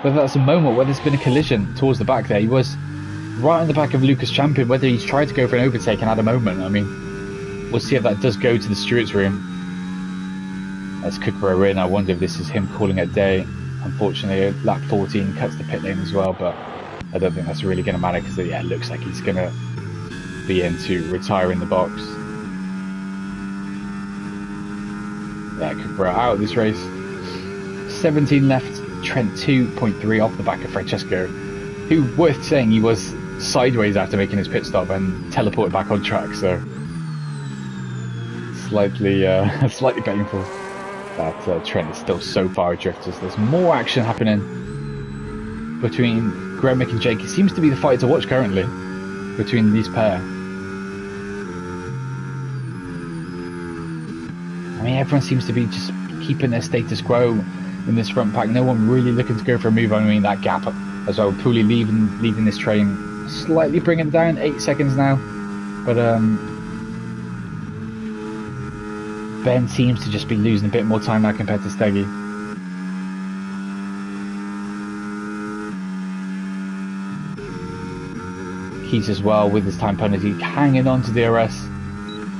Whether that's a moment where there's been a collision towards the back there. He was right on the back of Lucas Champion. Whether he's tried to go for an overtake and had a moment, I mean, we'll see if that does go to the steward's room. As Kookaburra in, I wonder if this is him calling it a day. Unfortunately, lap 14 cuts the pit lane as well, but I don't think that's really going to matter, because yeah, it looks like he's going to be in to retire in the box. Yeah, Kookaburra out of this race. 17 left, Trent 2.3 off the back of Francesco, who, worth saying, he was sideways after making his pit stop and teleported back on track, so slightly painful that Trent is still so far adrift. There's more action happening between Gremick and Jake. It seems to be the fight to watch currently between these pair. everyone seems to be just keeping their status quo in this front pack. No one really looking to go for a move. I mean, that gap as well, Pooley leaving this train, slightly bringing it down, 8 seconds now. But Ben seems to just be losing a bit more time now compared to Steggy. Keys as well with his time penalty, hanging on to DRS.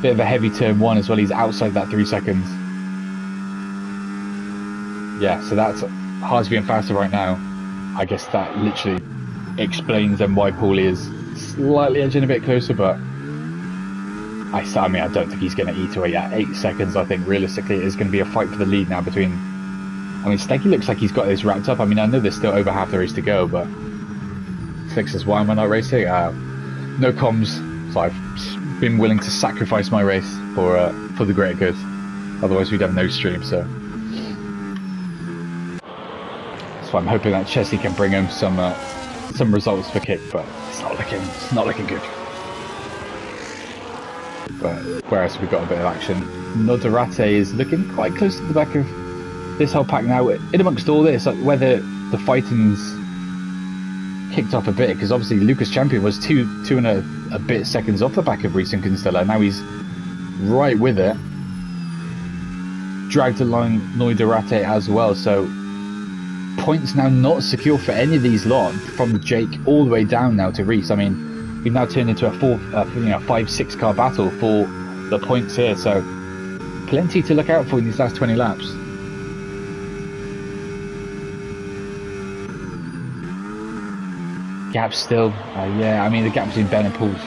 Bit of a heavy turn 1 as well, he's outside that 3 seconds. Yeah, so that's Haas being faster right now. I guess that literally explains then why Paulie is slightly edging a bit closer, but I mean, I don't think he's going to eat away at 8 seconds. I think realistically it is going to be a fight for the lead now between... I mean, Steggy looks like he's got this wrapped up. I mean, I know there's still over half the race to go, but... Six is why am I not racing? No comms, so I've been willing to sacrifice my race for the greater good. Otherwise we'd have no stream, so... So I'm hoping that Chesley can bring him some results for Kick, but it's not looking good. But whereas we've got a bit of action, MOZA Racing is looking quite close to the back of this whole pack now. In amongst all this, like whether the fighting's kicked off a bit, because obviously Lucas Champion was two and a bit seconds off the back of Reese and Constella. Now he's right with it, dragged along MOZA Racing as well. So points now not secure for any of these lot, from Jake all the way down now to Reese. I mean, we've now turned into a 5-6 car battle for the points here, so plenty to look out for in these last 20 laps. Gap still, yeah, I mean the gap between Ben and Paul's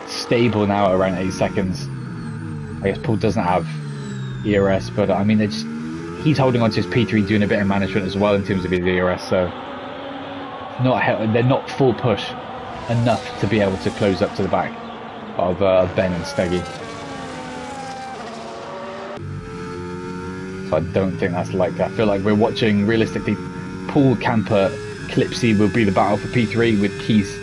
stable now at around 8 seconds. I guess Paul doesn't have ERS, but I mean he's holding on to his P3, doing a bit of management as well in terms of his ERS, so they're not full push enough to be able to close up to the back of Ben and Steggy. So I don't think that's likely. I feel like we're watching, realistically, Paul, Camper, Clipsy will be the battle for P3, with Keith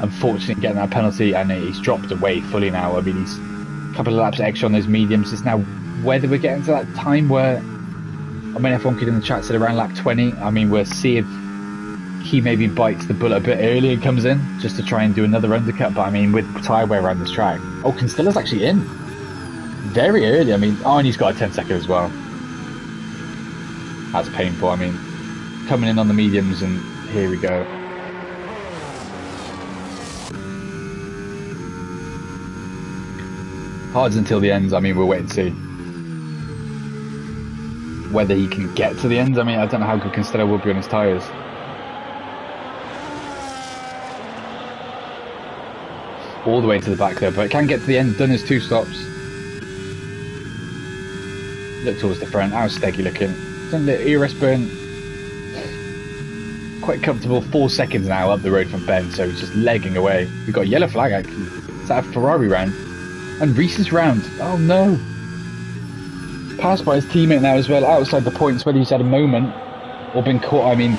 unfortunately getting that penalty, and he's dropped away fully now. I mean, he's a couple of laps extra on those mediums. It's now whether we're getting to that time where, I mean, everyone could in the chat said around lap 20. I mean, we'll see if he maybe bites the bullet a bit early and comes in just to try and do another undercut. But I mean, with tyre wear around this track, oh, Constella's actually in very early. I mean, and he's got a 10-second as well. That's painful. I mean, coming in on the mediums, and here we go. Hards until the end. I mean, we'll wait and see whether he can get to the end. I mean, I don't know how good Constella will be on his tyres. All the way to the back there, but it can get to the end. Done his 2 stops. Look towards the front. How's Steggy looking? Done the ERS burn. Quite comfortable. 4 seconds now up the road from Ben, so he's just legging away. We've got a yellow flag actually. Is that a Ferrari round? And Reese's round. Oh no. Passed by his teammate now as well, outside the points, whether he's had a moment or been caught. I mean,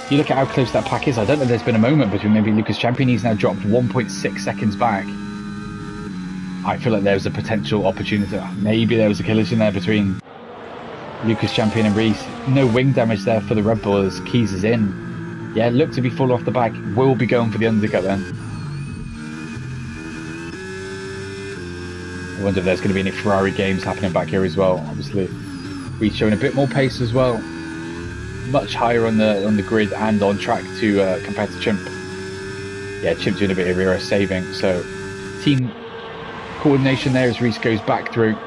you look at how close that pack is. I don't know if there's been a moment between maybe Lucas Champion. He's now dropped 1.6 seconds back. I feel like there's a potential opportunity. Maybe there was a collision there between Lucas Champion and Reese. No wing damage there for the Red Bull as Keys is in. Yeah, look to be full off the back. Will be going for the undercut then. I wonder if there's going to be any Ferrari games happening back here as well. Obviously, Reese showing a bit more pace as well. Much higher on the grid and on track to compared to Chimp. Yeah, Chimp doing a bit of ERS saving. So team coordination there as Reese goes back through.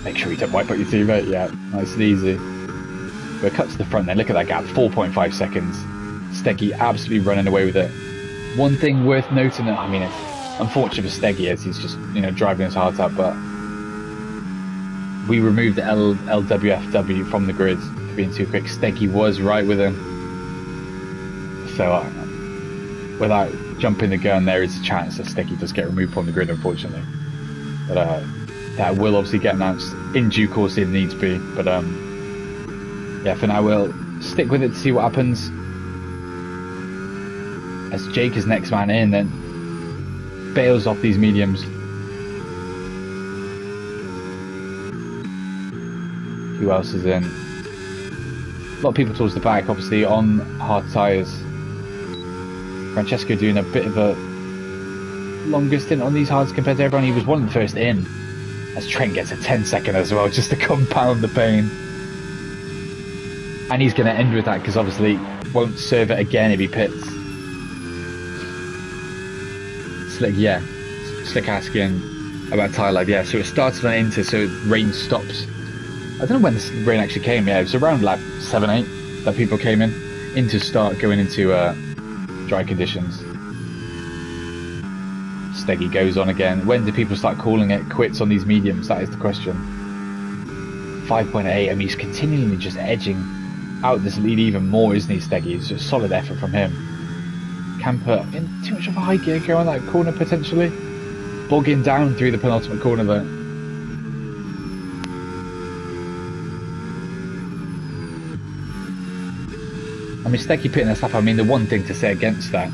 Make sure you don't wipe out your teammate. Yeah, nice and easy. We're cut to the front then. Look at that gap, 4.5 seconds. Steggy absolutely running away with it. One thing worth noting, I mean, it's unfortunate for Steggy as he's just driving his heart out, but we removed the LWFW from the grid for being too quick. Steggy was right with him, so without jumping the gun, there is a chance that Steggy does get removed from the grid, unfortunately. But that will obviously get announced in due course if needs be. But yeah, for now we'll stick with it to see what happens. As Jake is next man in, then bails off these mediums. Who else is in? A lot of people towards the back, obviously on hard tyres. Francesco doing a bit of a longer stint on these hards compared to everyone. He was one of the first in, as Trent gets a 10-second as well, just to compound the pain. And he's going to end with that because obviously won't serve it again if he pits. Slick asking about tyre life. Yeah, so it started on Inter, so rain stops. I don't know when the rain actually came. Yeah, it was around lap 7, 8 that people came in to start going into dry conditions. Steggy goes on again. When do people start calling it quits on these mediums? That is the question. 5.8. I mean, he's continually just edging out this lead even more, isn't he, Steggy? It's a solid effort from him. Camper in too much of a high gear going that corner potentially. Bogging down through the penultimate corner though. I mean, Steggy pitting this up. I mean, the one thing to say against that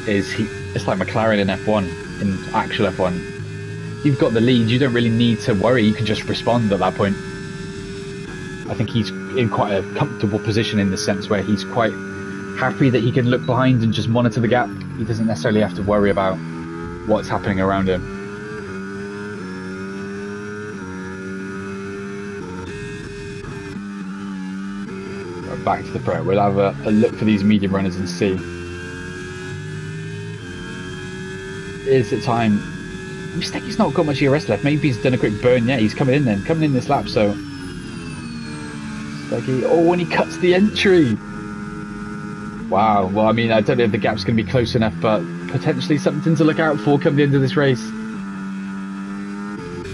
is it's like McLaren in F1, in actual F1. You've got the lead, you don't really need to worry, you can just respond at that point. I think he's in quite a comfortable position in the sense where he's quite happy that he can look behind and just monitor the gap. He doesn't necessarily have to worry about what's happening around him. Right, back to the pro. We'll have a look for these medium runners and see. Is it time? Steggy's not got much ERS left. Maybe he's done a quick burn. Yeah, he's coming in then. Coming in this lap, so... Steggy... Oh, and he cuts the entry! Wow. Well, I mean, I don't know if the gap's going to be close enough, but potentially something to look out for come the end of this race.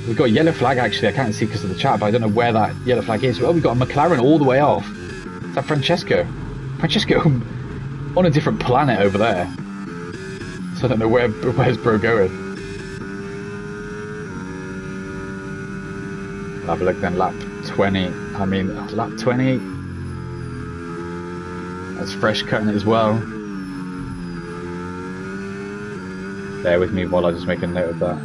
We've got a yellow flag, actually. I can't see because of the chat, but I don't know where that yellow flag is. Oh, we've got a McLaren all the way off. Is that Francesco? Francesco on a different planet over there. So I don't know where's bro going. I'll have a look then, lap 20. I mean, lap 20. That's fresh cutting it as well. Bear with me while I just make a note of that.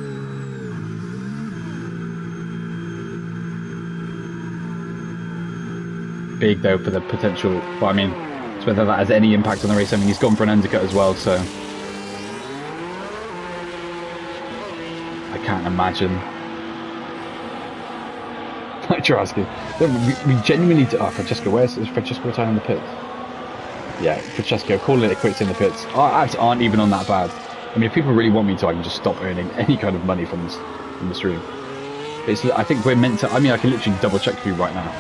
Big though for the potential. Well, I mean, it's whether that has any impact on the race. I mean, he's gone for an undercut as well, so I can't imagine. Tarasky. We genuinely do. Oh, Francesco, is Francesco retiring the pits? Yeah, Francesco, calling it quits in the pits. Our ads aren't even on that bad. I mean, if people really want me to, I can just stop earning any kind of money from the stream. I think we're meant to. I mean, I can literally double check for you right now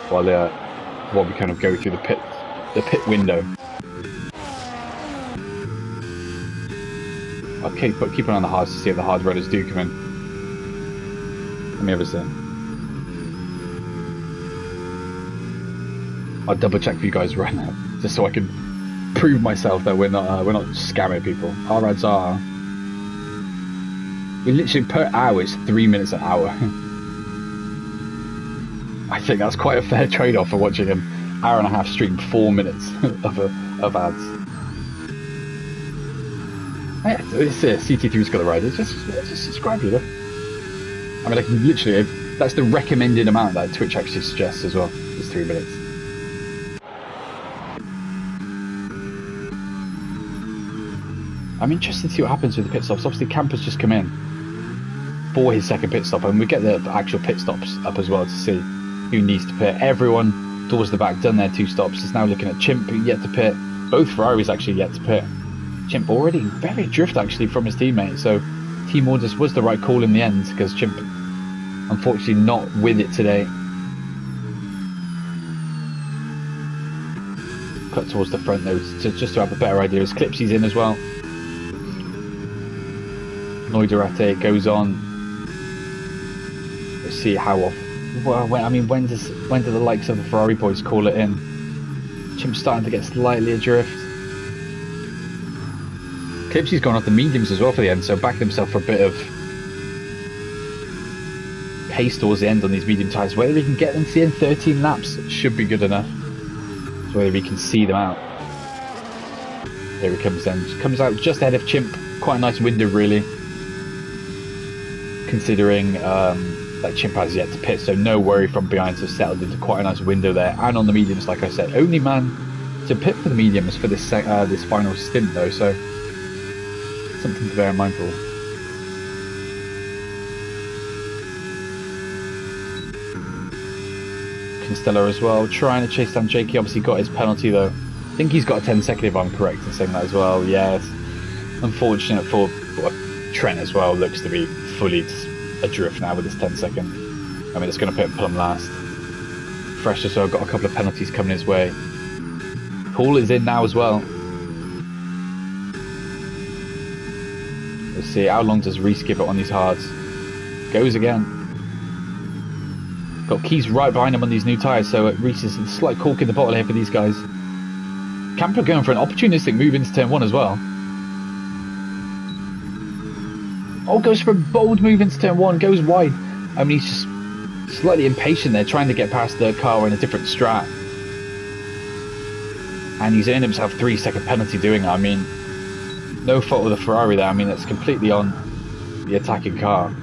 while we kind of go through the pit window. Okay, but keep an eye on the hards to see if the hard runners do come in. Let me have a see. I'll double check for you guys right now, just so I can prove myself that we're not scamming people. Our ads are. We literally per hour is 3 minutes an hour. I think that's quite a fair trade-off for watching an hour and a half stream, 4 minutes of ads. Yeah, it's CT3's got the right. Just subscribe, you know. I mean, I can literally. That's the recommended amount that Twitch actually suggests as well. It's 3 minutes. I'm interested to see what happens with the pit stops. Obviously, Camper's just come in for his second pit stop, and we get the actual pit stops up as well to see who needs to pit. Everyone towards the back done their 2 stops. Is now looking at Chimp, who yet to pit. Both Ferraris actually yet to pit. Chimp already very adrift actually from his teammate, so team orders was the right call in the end because Chimp unfortunately not with it today. Cut towards the front though, just to have a better idea. As Clipsy's in as well. Noiderate goes on. Let's see how often. Well, I mean, when do the likes of the Ferrari boys call it in? Chimp's starting to get slightly adrift. Clipsy's gone off the mediums as well for the end, so backed himself for a bit of pace towards the end on these medium tyres. Whether he can get them to the end, 13 laps should be good enough. So whether he can see them out. Here he comes then. Comes out just ahead of Chimp. Quite a nice window really. Considering that Chimp has yet to pit, so no worry from behind, so settled into quite a nice window there. And on the mediums, like I said, only man to pit for the mediums for this this final stint though, so something to bear in mind for. Kinsella as well, trying to chase down Jake. He obviously got his penalty though. I think he's got a 10 second if I'm correct in saying that as well. Yeah, it's unfortunate for Trent as well. Looks to be fully adrift now with his 10 second. I mean, it's going to put Plum last. Fresh as well, got a couple of penalties coming his way. Paul is in now as well. Let's see, how long does Reese give it on these hards? Goes again. Got Keys right behind him on these new tyres, so Reese is a slight cork in the bottle here for these guys. Camper going for an opportunistic move into turn 1 as well. Oh, goes for a bold move into turn 1, goes wide. I mean, he's just slightly impatient there, trying to get past the car in a different strat. And he's earned himself 3 second penalty doing it. I mean, no fault of the Ferrari there. I mean, that's completely on the attacking car.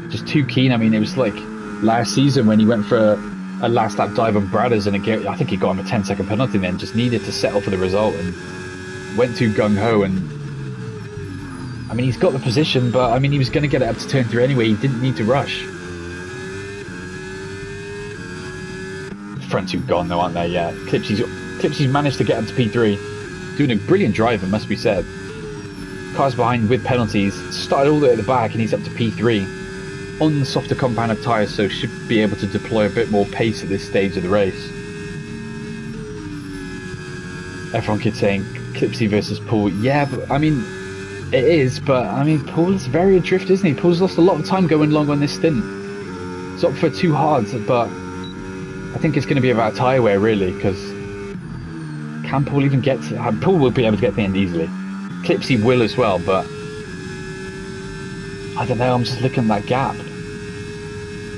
Just too keen. I mean, it was like last season when he went for a last lap dive on Bradders, and I think he got him a 10 second penalty and then just needed to settle for the result and went too gung-ho. And I mean, he's got the position, but I mean, he was going to get it up to turn 3 anyway. He didn't need to rush. The front two gone though, aren't they? Yeah, Clipsy's managed to get up to P3, doing a brilliant drive, it must be said. Cars behind with penalties, started all the way at the back and he's up to P3 on the softer compound of tyres, so should be able to deploy a bit more pace at this stage of the race. Everyone keeps saying Clipsy versus Paul. Yeah, but I mean, it is, but I mean, Paul's very adrift, isn't he? Paul's lost a lot of time going long on this stint. It's up for 2 hards, but I think it's going to be about tyre wear really, because can Paul even get to... Paul will be able to get to the end easily. Clipsy will as well, but I don't know, I'm just looking at that gap.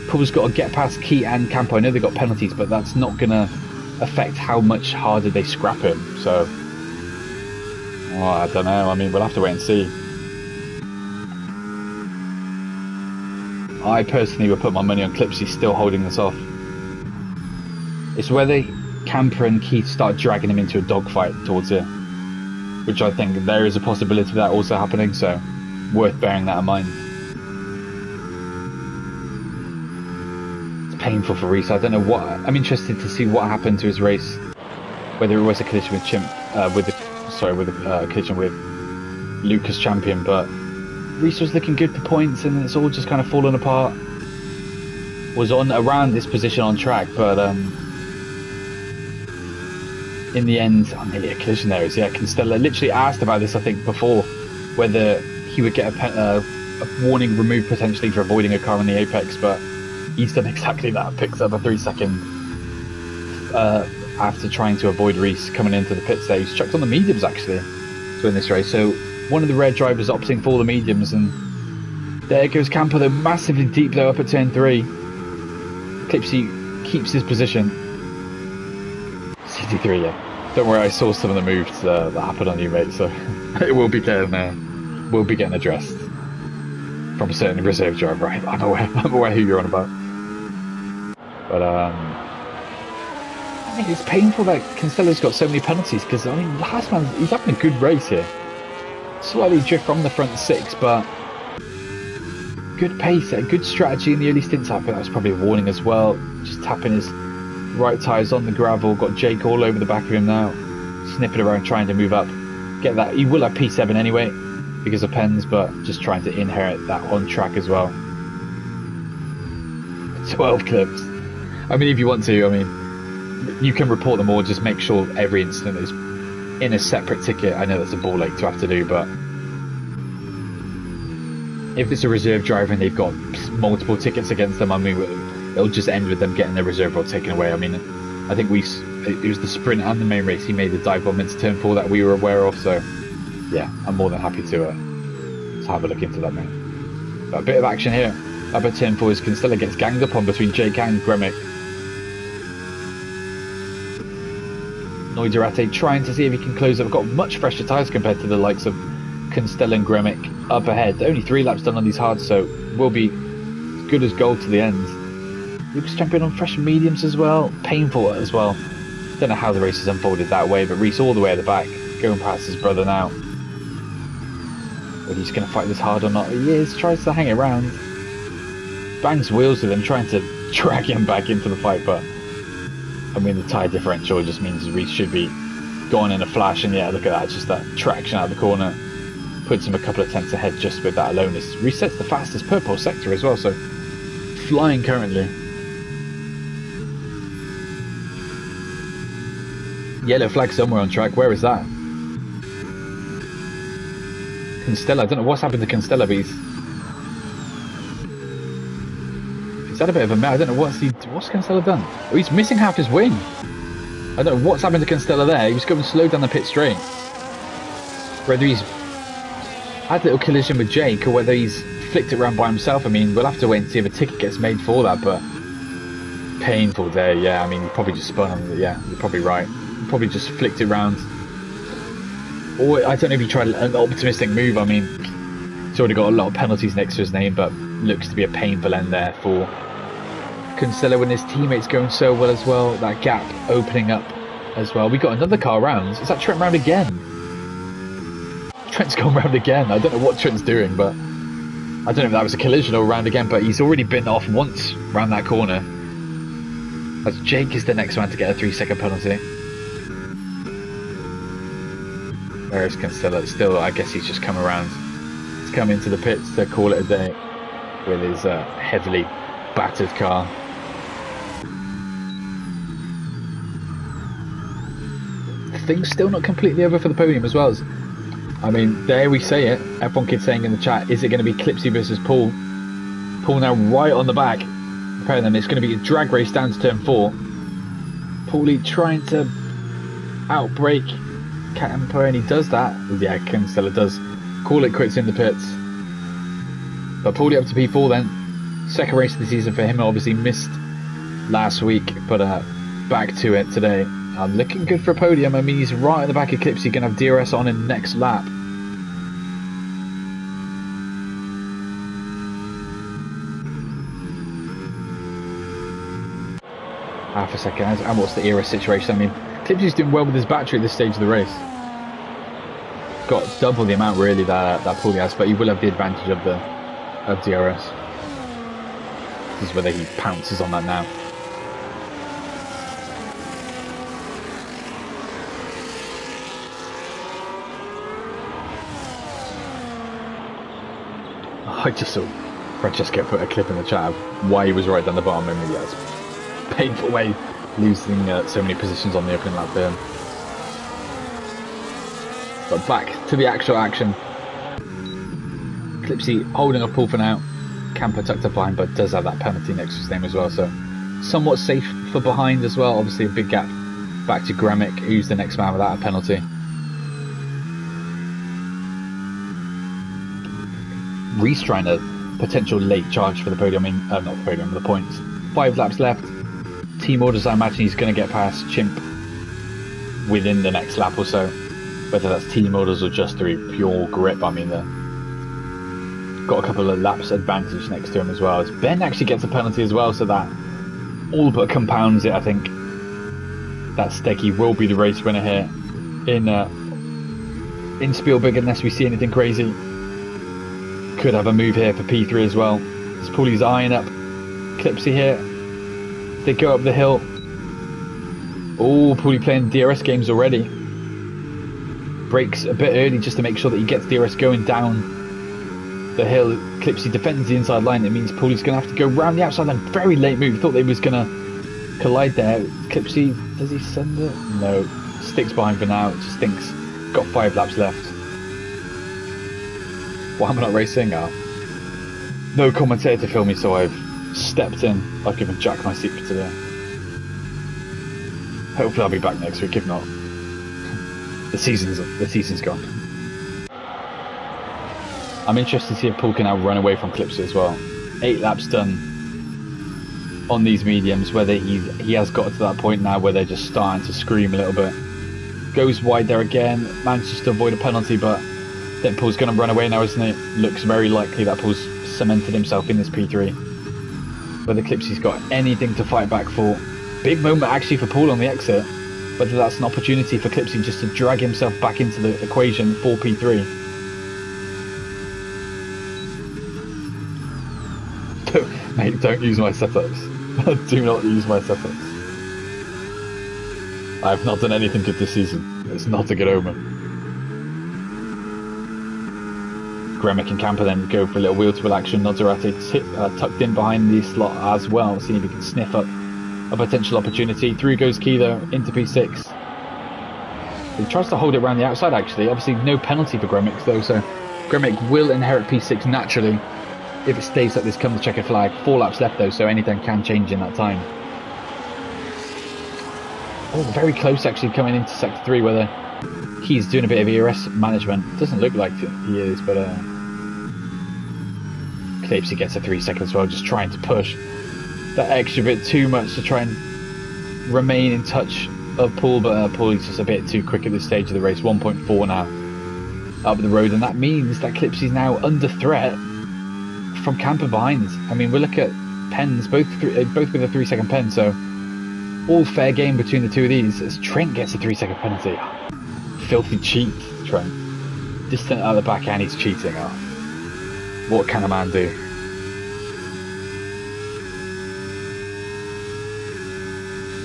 Paul's got to get past Key and Campo. I know they got penalties, but that's not going to affect how much harder they scrap him, so... Oh, I don't know, I mean, we'll have to wait and see. I personally would put my money on Clipsy still holding this off. It's whether Camper and Keith start dragging him into a dogfight towards it, which I think there is a possibility of that also happening, so worth bearing that in mind. It's painful for Reese. I don't know what... I'm interested to see what happened to his race, whether it was a collision with a collision with Lucas Champion, but Reese was looking good for points and it's all just kind of fallen apart. Was on around this position on track, but in the end, nearly a collision there is. Yeah, Constella literally asked about this, I think, before, whether he would get a warning removed potentially for avoiding a car on the apex, but he's done exactly that. Picks up a 3 second after trying to avoid Reese coming into the pits there. He's chucked on the mediums actually to win this race. So one of the red drivers opting for the mediums, and there goes Campo though, massively deep though up at turn 3. Clipsy keeps his position. CT3, yeah. Don't worry, I saw some of the moves that happened on you, mate, so it will be getting, will be getting addressed from a certain reserve driver. Right? I'm aware who you're on about. But I think it's painful that Cancelo's got so many penalties, because I mean, last man, he's having a good race here. Slightly drift from the front 6, but good pace, a good strategy in the early stints. I think that was probably a warning as well. Just tapping his right tyres on the gravel. Got Jake all over the back of him now, sniffing around trying to move up, get that. He will have P7 anyway because of pens, but just trying to inherit that on track as well. 12 clips. I mean, if you want to, I mean, you can report them all. Just make sure every incident is in a separate ticket. I know that's a ball ache to have to do, but if it's a reserve driver and they've got multiple tickets against them, I mean, it'll just end with them getting their reserve rod taken away. I mean, I think it was the sprint and the main race, he made the dive bomb into turn 4 that we were aware of, so yeah, I'm more than happy to have a look into that, mate. But a bit of action here. Up at turn 4 is Constella gets ganged up on between Jake and Gremick. Noiderate trying to see if he can close up. Got much fresher tyres compared to the likes of Constella and Gremick up ahead. Only 3 laps done on these hards, so will be good as gold to the end. Lucas jumping on fresh mediums as well. Painful as well. Don't know how the race has unfolded that way, but Reese all the way at the back, going past his brother now. Whether he's going to fight this hard or not, he is. Tries to hang it around. Bangs wheels with him, trying to drag him back into the fight, but I mean the tyre differential just means Reese should be gone in a flash, and yeah, look at that, just that traction out of the corner puts him a couple of tenths ahead just with that alone. It resets the fastest purple sector as well, so flying currently. Yellow flag somewhere on track, where is that? Constella, I don't know what's happened to Constella, but he's had a bit of a mess. I don't know what's Constella done? Oh, he's missing half his wing. I don't know what's happened to Constella there. He was going slow down the pit straight. Whether he's had a little collision with Jake or whether he's flicked it around by himself, I mean, we'll have to wait and see if a ticket gets made for that, but painful there, yeah. I mean, he probably just spun on it, yeah, you're probably right. He probably just flicked it around. Or I don't know if he tried an optimistic move. I mean, he's already got a lot of penalties next to his name, but looks to be a painful end there for Constella when his teammates going so well as well. That gap opening up as well. We got another car round. Is that Trent round again? Trent's gone round again. I don't know what Trent's doing, but I don't know if that was a collision or round again, but he's already been off once round that corner. As Jake is the next one to get a 3-second penalty. Where is Constella? Still, I guess he's just come around. He's come into the pits to call it a day with his heavily battered car. Things still not completely over for the podium as well. I mean, there we say it. F1 Kid saying in the chat, is it going to be Clipsy versus Paul? Paul now right on the back. Apparently it's going to be a drag race down to turn 4. Paulie trying to outbrake Camper, and he does that. Yeah, Constella does call it quits in the pits. But Paulie up to P4 then. Second race of the season for him. Obviously missed last week, but back to it today. Looking good for a podium. I mean, he's right at the back of Clipsy. Going to have DRS on in the next lap. Half a second. And what's the ERS situation? I mean, Clipsy's doing well with his battery at this stage of the race. Got double the amount really that Paulie has, but he will have the advantage of DRS. This is whether he pounces on that now. I just saw Francesco put a clip in the chat of why he was right down the bottom. I mean, that's a painful way, losing so many positions on the opening lap there. But back to the actual action. Clipsy holding a pull for now. Camper tucked up behind, but does have that penalty next to his name as well, so somewhat safe for behind as well. Obviously a big gap back to Gramick, who's the next man without a penalty. Reese trying a potential late charge for the podium. I mean, not the podium, the points. 5 laps left. Team orders, I imagine he's going to get past Chimp within the next lap or so. Whether that's team orders or just through pure grip. I mean, got a couple of laps advantage next to him as well. As Ben actually gets a penalty as well, so that all but compounds it, I think. That Steggy will be the race winner here in Spielberg, unless we see anything crazy. Could have a move here for P3 as well. As Paulie's eyeing up Clipsy here. They go up the hill. Oh, Paulie playing DRS games already. Brakes a bit early just to make sure that he gets DRS going down the hill. Clipsy defends the inside line. It means Paulie's going to have to go round the outside line. Very late move. Thought they was going to collide there. Clipsy, does he send it? No. Sticks behind for now. Just thinks got 5 laps left. Why am I not racing? No commentator to film me, so I've stepped in. I've given Jack my seat for today. Hopefully I'll be back next week. If not, the season's gone. I'm interested to see if Paul can now run away from Clipsy as well. 8 laps done on these mediums, whether he has got to that point now where they're just starting to scream a little bit. Goes wide there again, manages to avoid a penalty, but then Paul's going to run away now, isn't it? Looks very likely that Paul's cemented himself in this P3. whether Clipsy's got anything to fight back for. Big moment actually for Paul on the exit. Whether that's an opportunity for Clipsy just to drag himself back into the equation for P3. Mate, don't use my setups. Do not use my setups. I have not done anything good this season. It's not a good omen. Gremic and Camper then go for a little wheel-to-wheel action. MOZA Racing tucked in behind the slot as well, seeing if he can sniff up a potential opportunity. Through goes Key though, into P6. He tries to hold it around the outside actually. Obviously no penalty for Gremic though, so Gremic will inherit P6 naturally if it stays like this come the checker flag. 4 laps left though, so anything can change in that time. Oh, very close actually coming into sector 3, whether he's doing a bit of ERS management. Doesn't look like he is, but Clipsy gets a 3 seconds as well, just trying to push that extra bit too much to try and remain in touch of Paul, but Paul is just a bit too quick at this stage of the race. 1.4 now up the road, and that means that Clipsy's now under threat from Camper behind. I mean, we'll look at pens, both with a 3 second pen, so all fair game between the two of these as Trent gets a 3 second penalty. Filthy cheat, Trent. Distant out the back and he's cheating. Oh, what can a man do?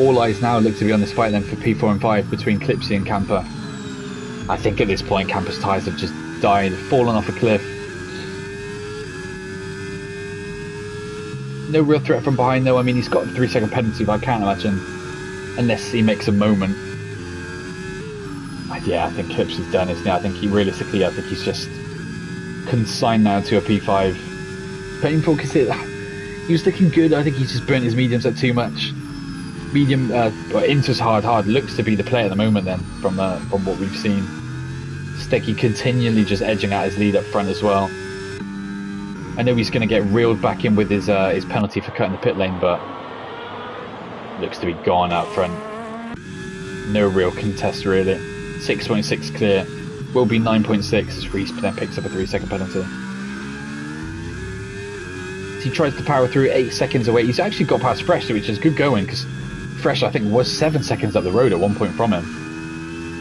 All eyes now look to be on this fight then for P4 and 5 between Clipsy and Camper. I think at this point Camper's tyres have just died, fallen off a cliff. No real threat from behind though. I mean, he's got a 3 second penalty, but I can't imagine, unless he makes a moment. Yeah, I think Clipsy's done, isn't he? I think I think he's just consigned now to a P5. Painful because he was looking good. I think he's just burnt his mediums up too much. Medium, Inter's hard looks to be the play at the moment then, from what we've seen. Steggy continually just edging out his lead up front as well. I know he's going to get reeled back in with his penalty for cutting the pit lane, but looks to be gone out front. No real contest really. 6.6 clear, will be 9.6 as Reese then picks up a 3 second penalty. He tries to power through 8 seconds away. He's actually got past Fresh, which is good going, because Fresh I think was 7 seconds up the road at one point from him.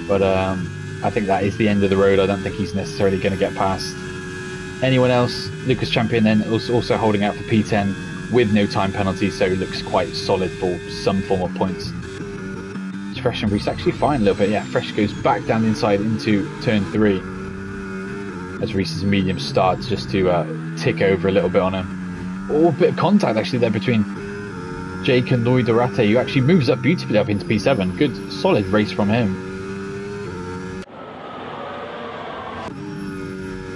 But I think that is the end of the road. I don't think he's necessarily going to get past anyone else. Lucas Champion then also holding out for P10 with no time penalties, so he looks quite solid for some form of points. Fresh and Reese actually fine a little bit. Yeah, Fresh goes back down the inside into turn 3 as Reese's medium starts just to tick over a little bit on him. Oh, a bit of contact actually there between Jake and Lloyd Dorate, who actually moves up beautifully up into P7. Good solid race from him.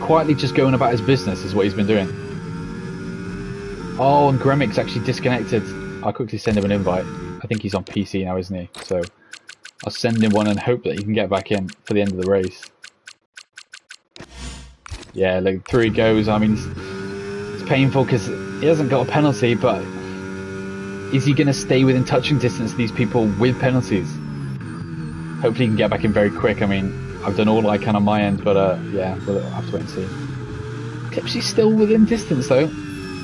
Quietly just going about his business is what he's been doing. Oh, and Gremic's actually disconnected. I'll quickly send him an invite. I think he's on PC now, isn't he? So I'll send him one and hope that he can get back in for the end of the race. Yeah, like through he goes. I mean, it's painful because he hasn't got a penalty, but is he going to stay within touching distance of these people with penalties? Hopefully he can get back in very quick. I mean, I've done all I can on my end, but yeah, we'll have to wait and see. Clipsy's still within distance though.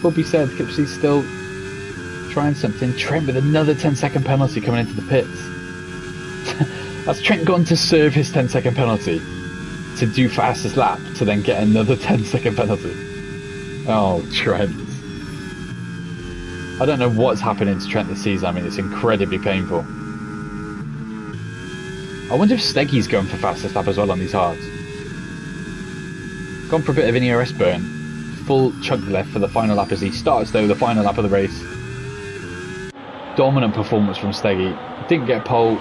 Will be said, Clipsy's still trying something. Trent with another 10-second penalty coming into the pits. That's Trent gone to serve his 10-second penalty to do fastest lap to then get another 10-second penalty. Oh, Trent. I don't know what's happening to Trent this season. I mean, it's incredibly painful. I wonder if Steggy's going for fastest lap as well on these hards. Gone for a bit of an ERS burn. Full chunk left for the final lap as he starts though the final lap of the race. Dominant performance from Steggy. Didn't get pole,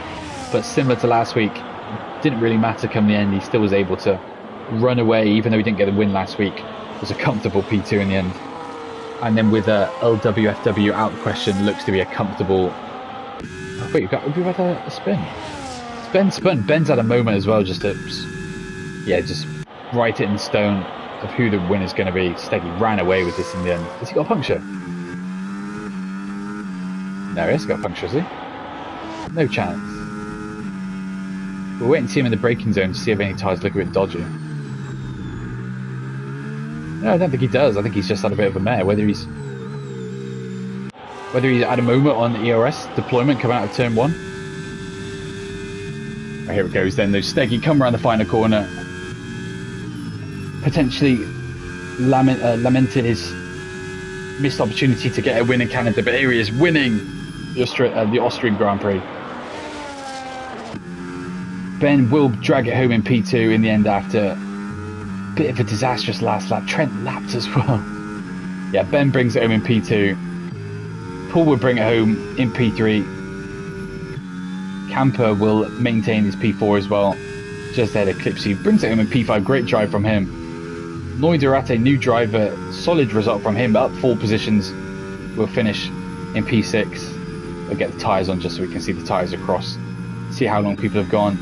but similar to last week, didn't really matter come the end. He still was able to run away, even though he didn't get a win last week. It was a comfortable P2 in the end. And then with a LWFW out question, looks to be a comfortable... Oh, wait, we've had a spin. Ben's had a moment as well, just to... Yeah, just write it in stone of who the winner's going to be. Steggy ran away with this in the end. Has he got a puncture? No, he hasn't got a puncture, has he? No chance. We'll wait and see him in the braking zone to see if any tyres look a bit dodgy. No, I don't think he does. I think he's just had a bit of a mare. Whether he's... whether he's at a moment on ERS deployment coming out of turn 1. Right, here it goes then. Those Steggy come around the final corner. Potentially lamented his missed opportunity to get a win in Canada, but here he is winning the Austrian Grand Prix. Ben will drag it home in P2 in the end after a bit of a disastrous last lap. Trent lapped as well. Yeah, Ben brings it home in P2. Paul will bring it home in P3. Camper will maintain his P4 as well. Just ahead of Clipsy. Brings it home in P5. Great drive from him. Noy Durate, new driver. Solid result from him. Up 4 positions. Will finish in P6. We'll get the tyres on just so we can see the tyres across. See how long people have gone.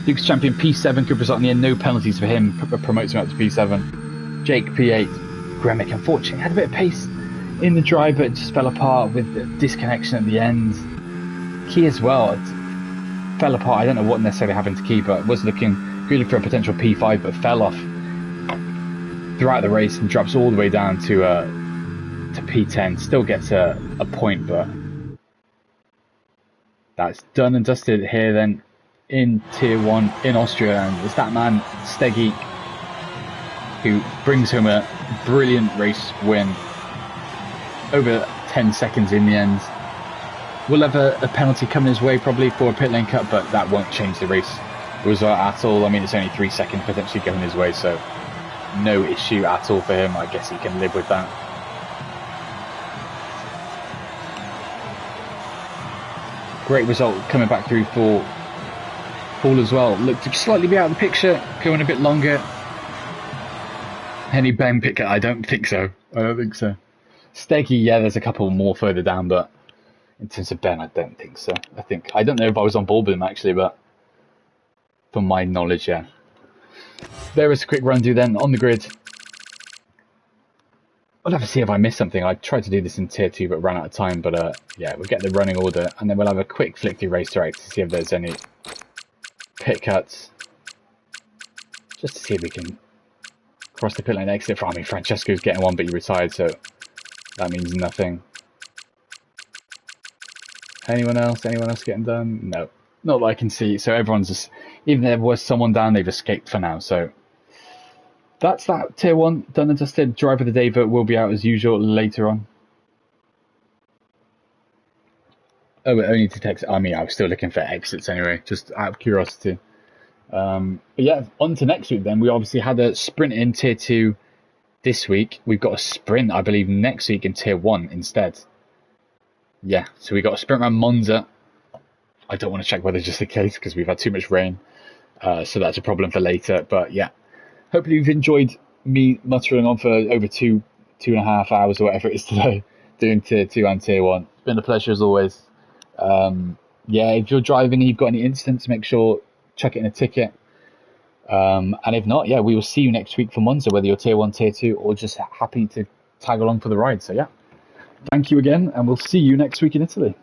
Luke's champion P7. Good result in the end. No penalties for him. Promotes him up to P7. Jake P8. Gremick unfortunately had a bit of pace in the drive, but it just fell apart with the disconnection at the end. Key as well. It fell apart. I don't know what necessarily happened to Key, but was looking really for a potential P5, but fell off throughout the race and drops all the way down to P10. Still gets a point, but that's done and dusted here then in Tier 1 in Austria. And it's that man, Steggy, who brings home a brilliant race win. Over 10 seconds in the end. We'll have a penalty coming his way probably for a pit lane cut, but that won't change the race result at all. I mean, it's only 3 seconds potentially going his way, so no issue at all for him. I guess he can live with that. Great result coming back through for Paul as well. Looked to slightly be out of the picture, going a bit longer. Any Ben picker? I don't think so. Steggy, yeah, there's a couple more further down, but in terms of Ben, I don't think so. I don't know if I was on board with him actually, but from my knowledge, yeah. There is a quick run through then on the grid. I'll have to see if I missed something. I tried to do this in Tier 2 but ran out of time, but yeah, we'll get the running order and then we'll have a quick flick through race direct to see if there's any pit cuts. Just to see if we can cross the pit lane exit for me. Francesco's getting one, but he retired, so that means nothing. Anyone else getting done? No, not that I can see. So everyone's just, even if there was someone down, they've escaped for now. So that's that Tier 1 done and dusted. Driver of the day vote will be out as usual later on. Oh, it only detects. I mean, I was still looking for exits anyway, just out of curiosity. But yeah, on to next week then. We obviously had a sprint in Tier 2 this week. We've got a sprint, I believe, next week in Tier 1 instead. Yeah, so we got a sprint around Monza. I don't want to check whether it's just the case because we've had too much rain. So that's a problem for later. But yeah, hopefully you've enjoyed me muttering on for over 2.5 hours or whatever it is today, doing Tier 2 and Tier 1. It's been a pleasure as always. Yeah, if you're driving and you've got any incidents, make sure chuck it in a ticket. And if not, yeah, we will see you next week for Monza, whether you're Tier 1, Tier 2, or just happy to tag along for the ride. So yeah, thank you again, and we'll see you next week in Italy.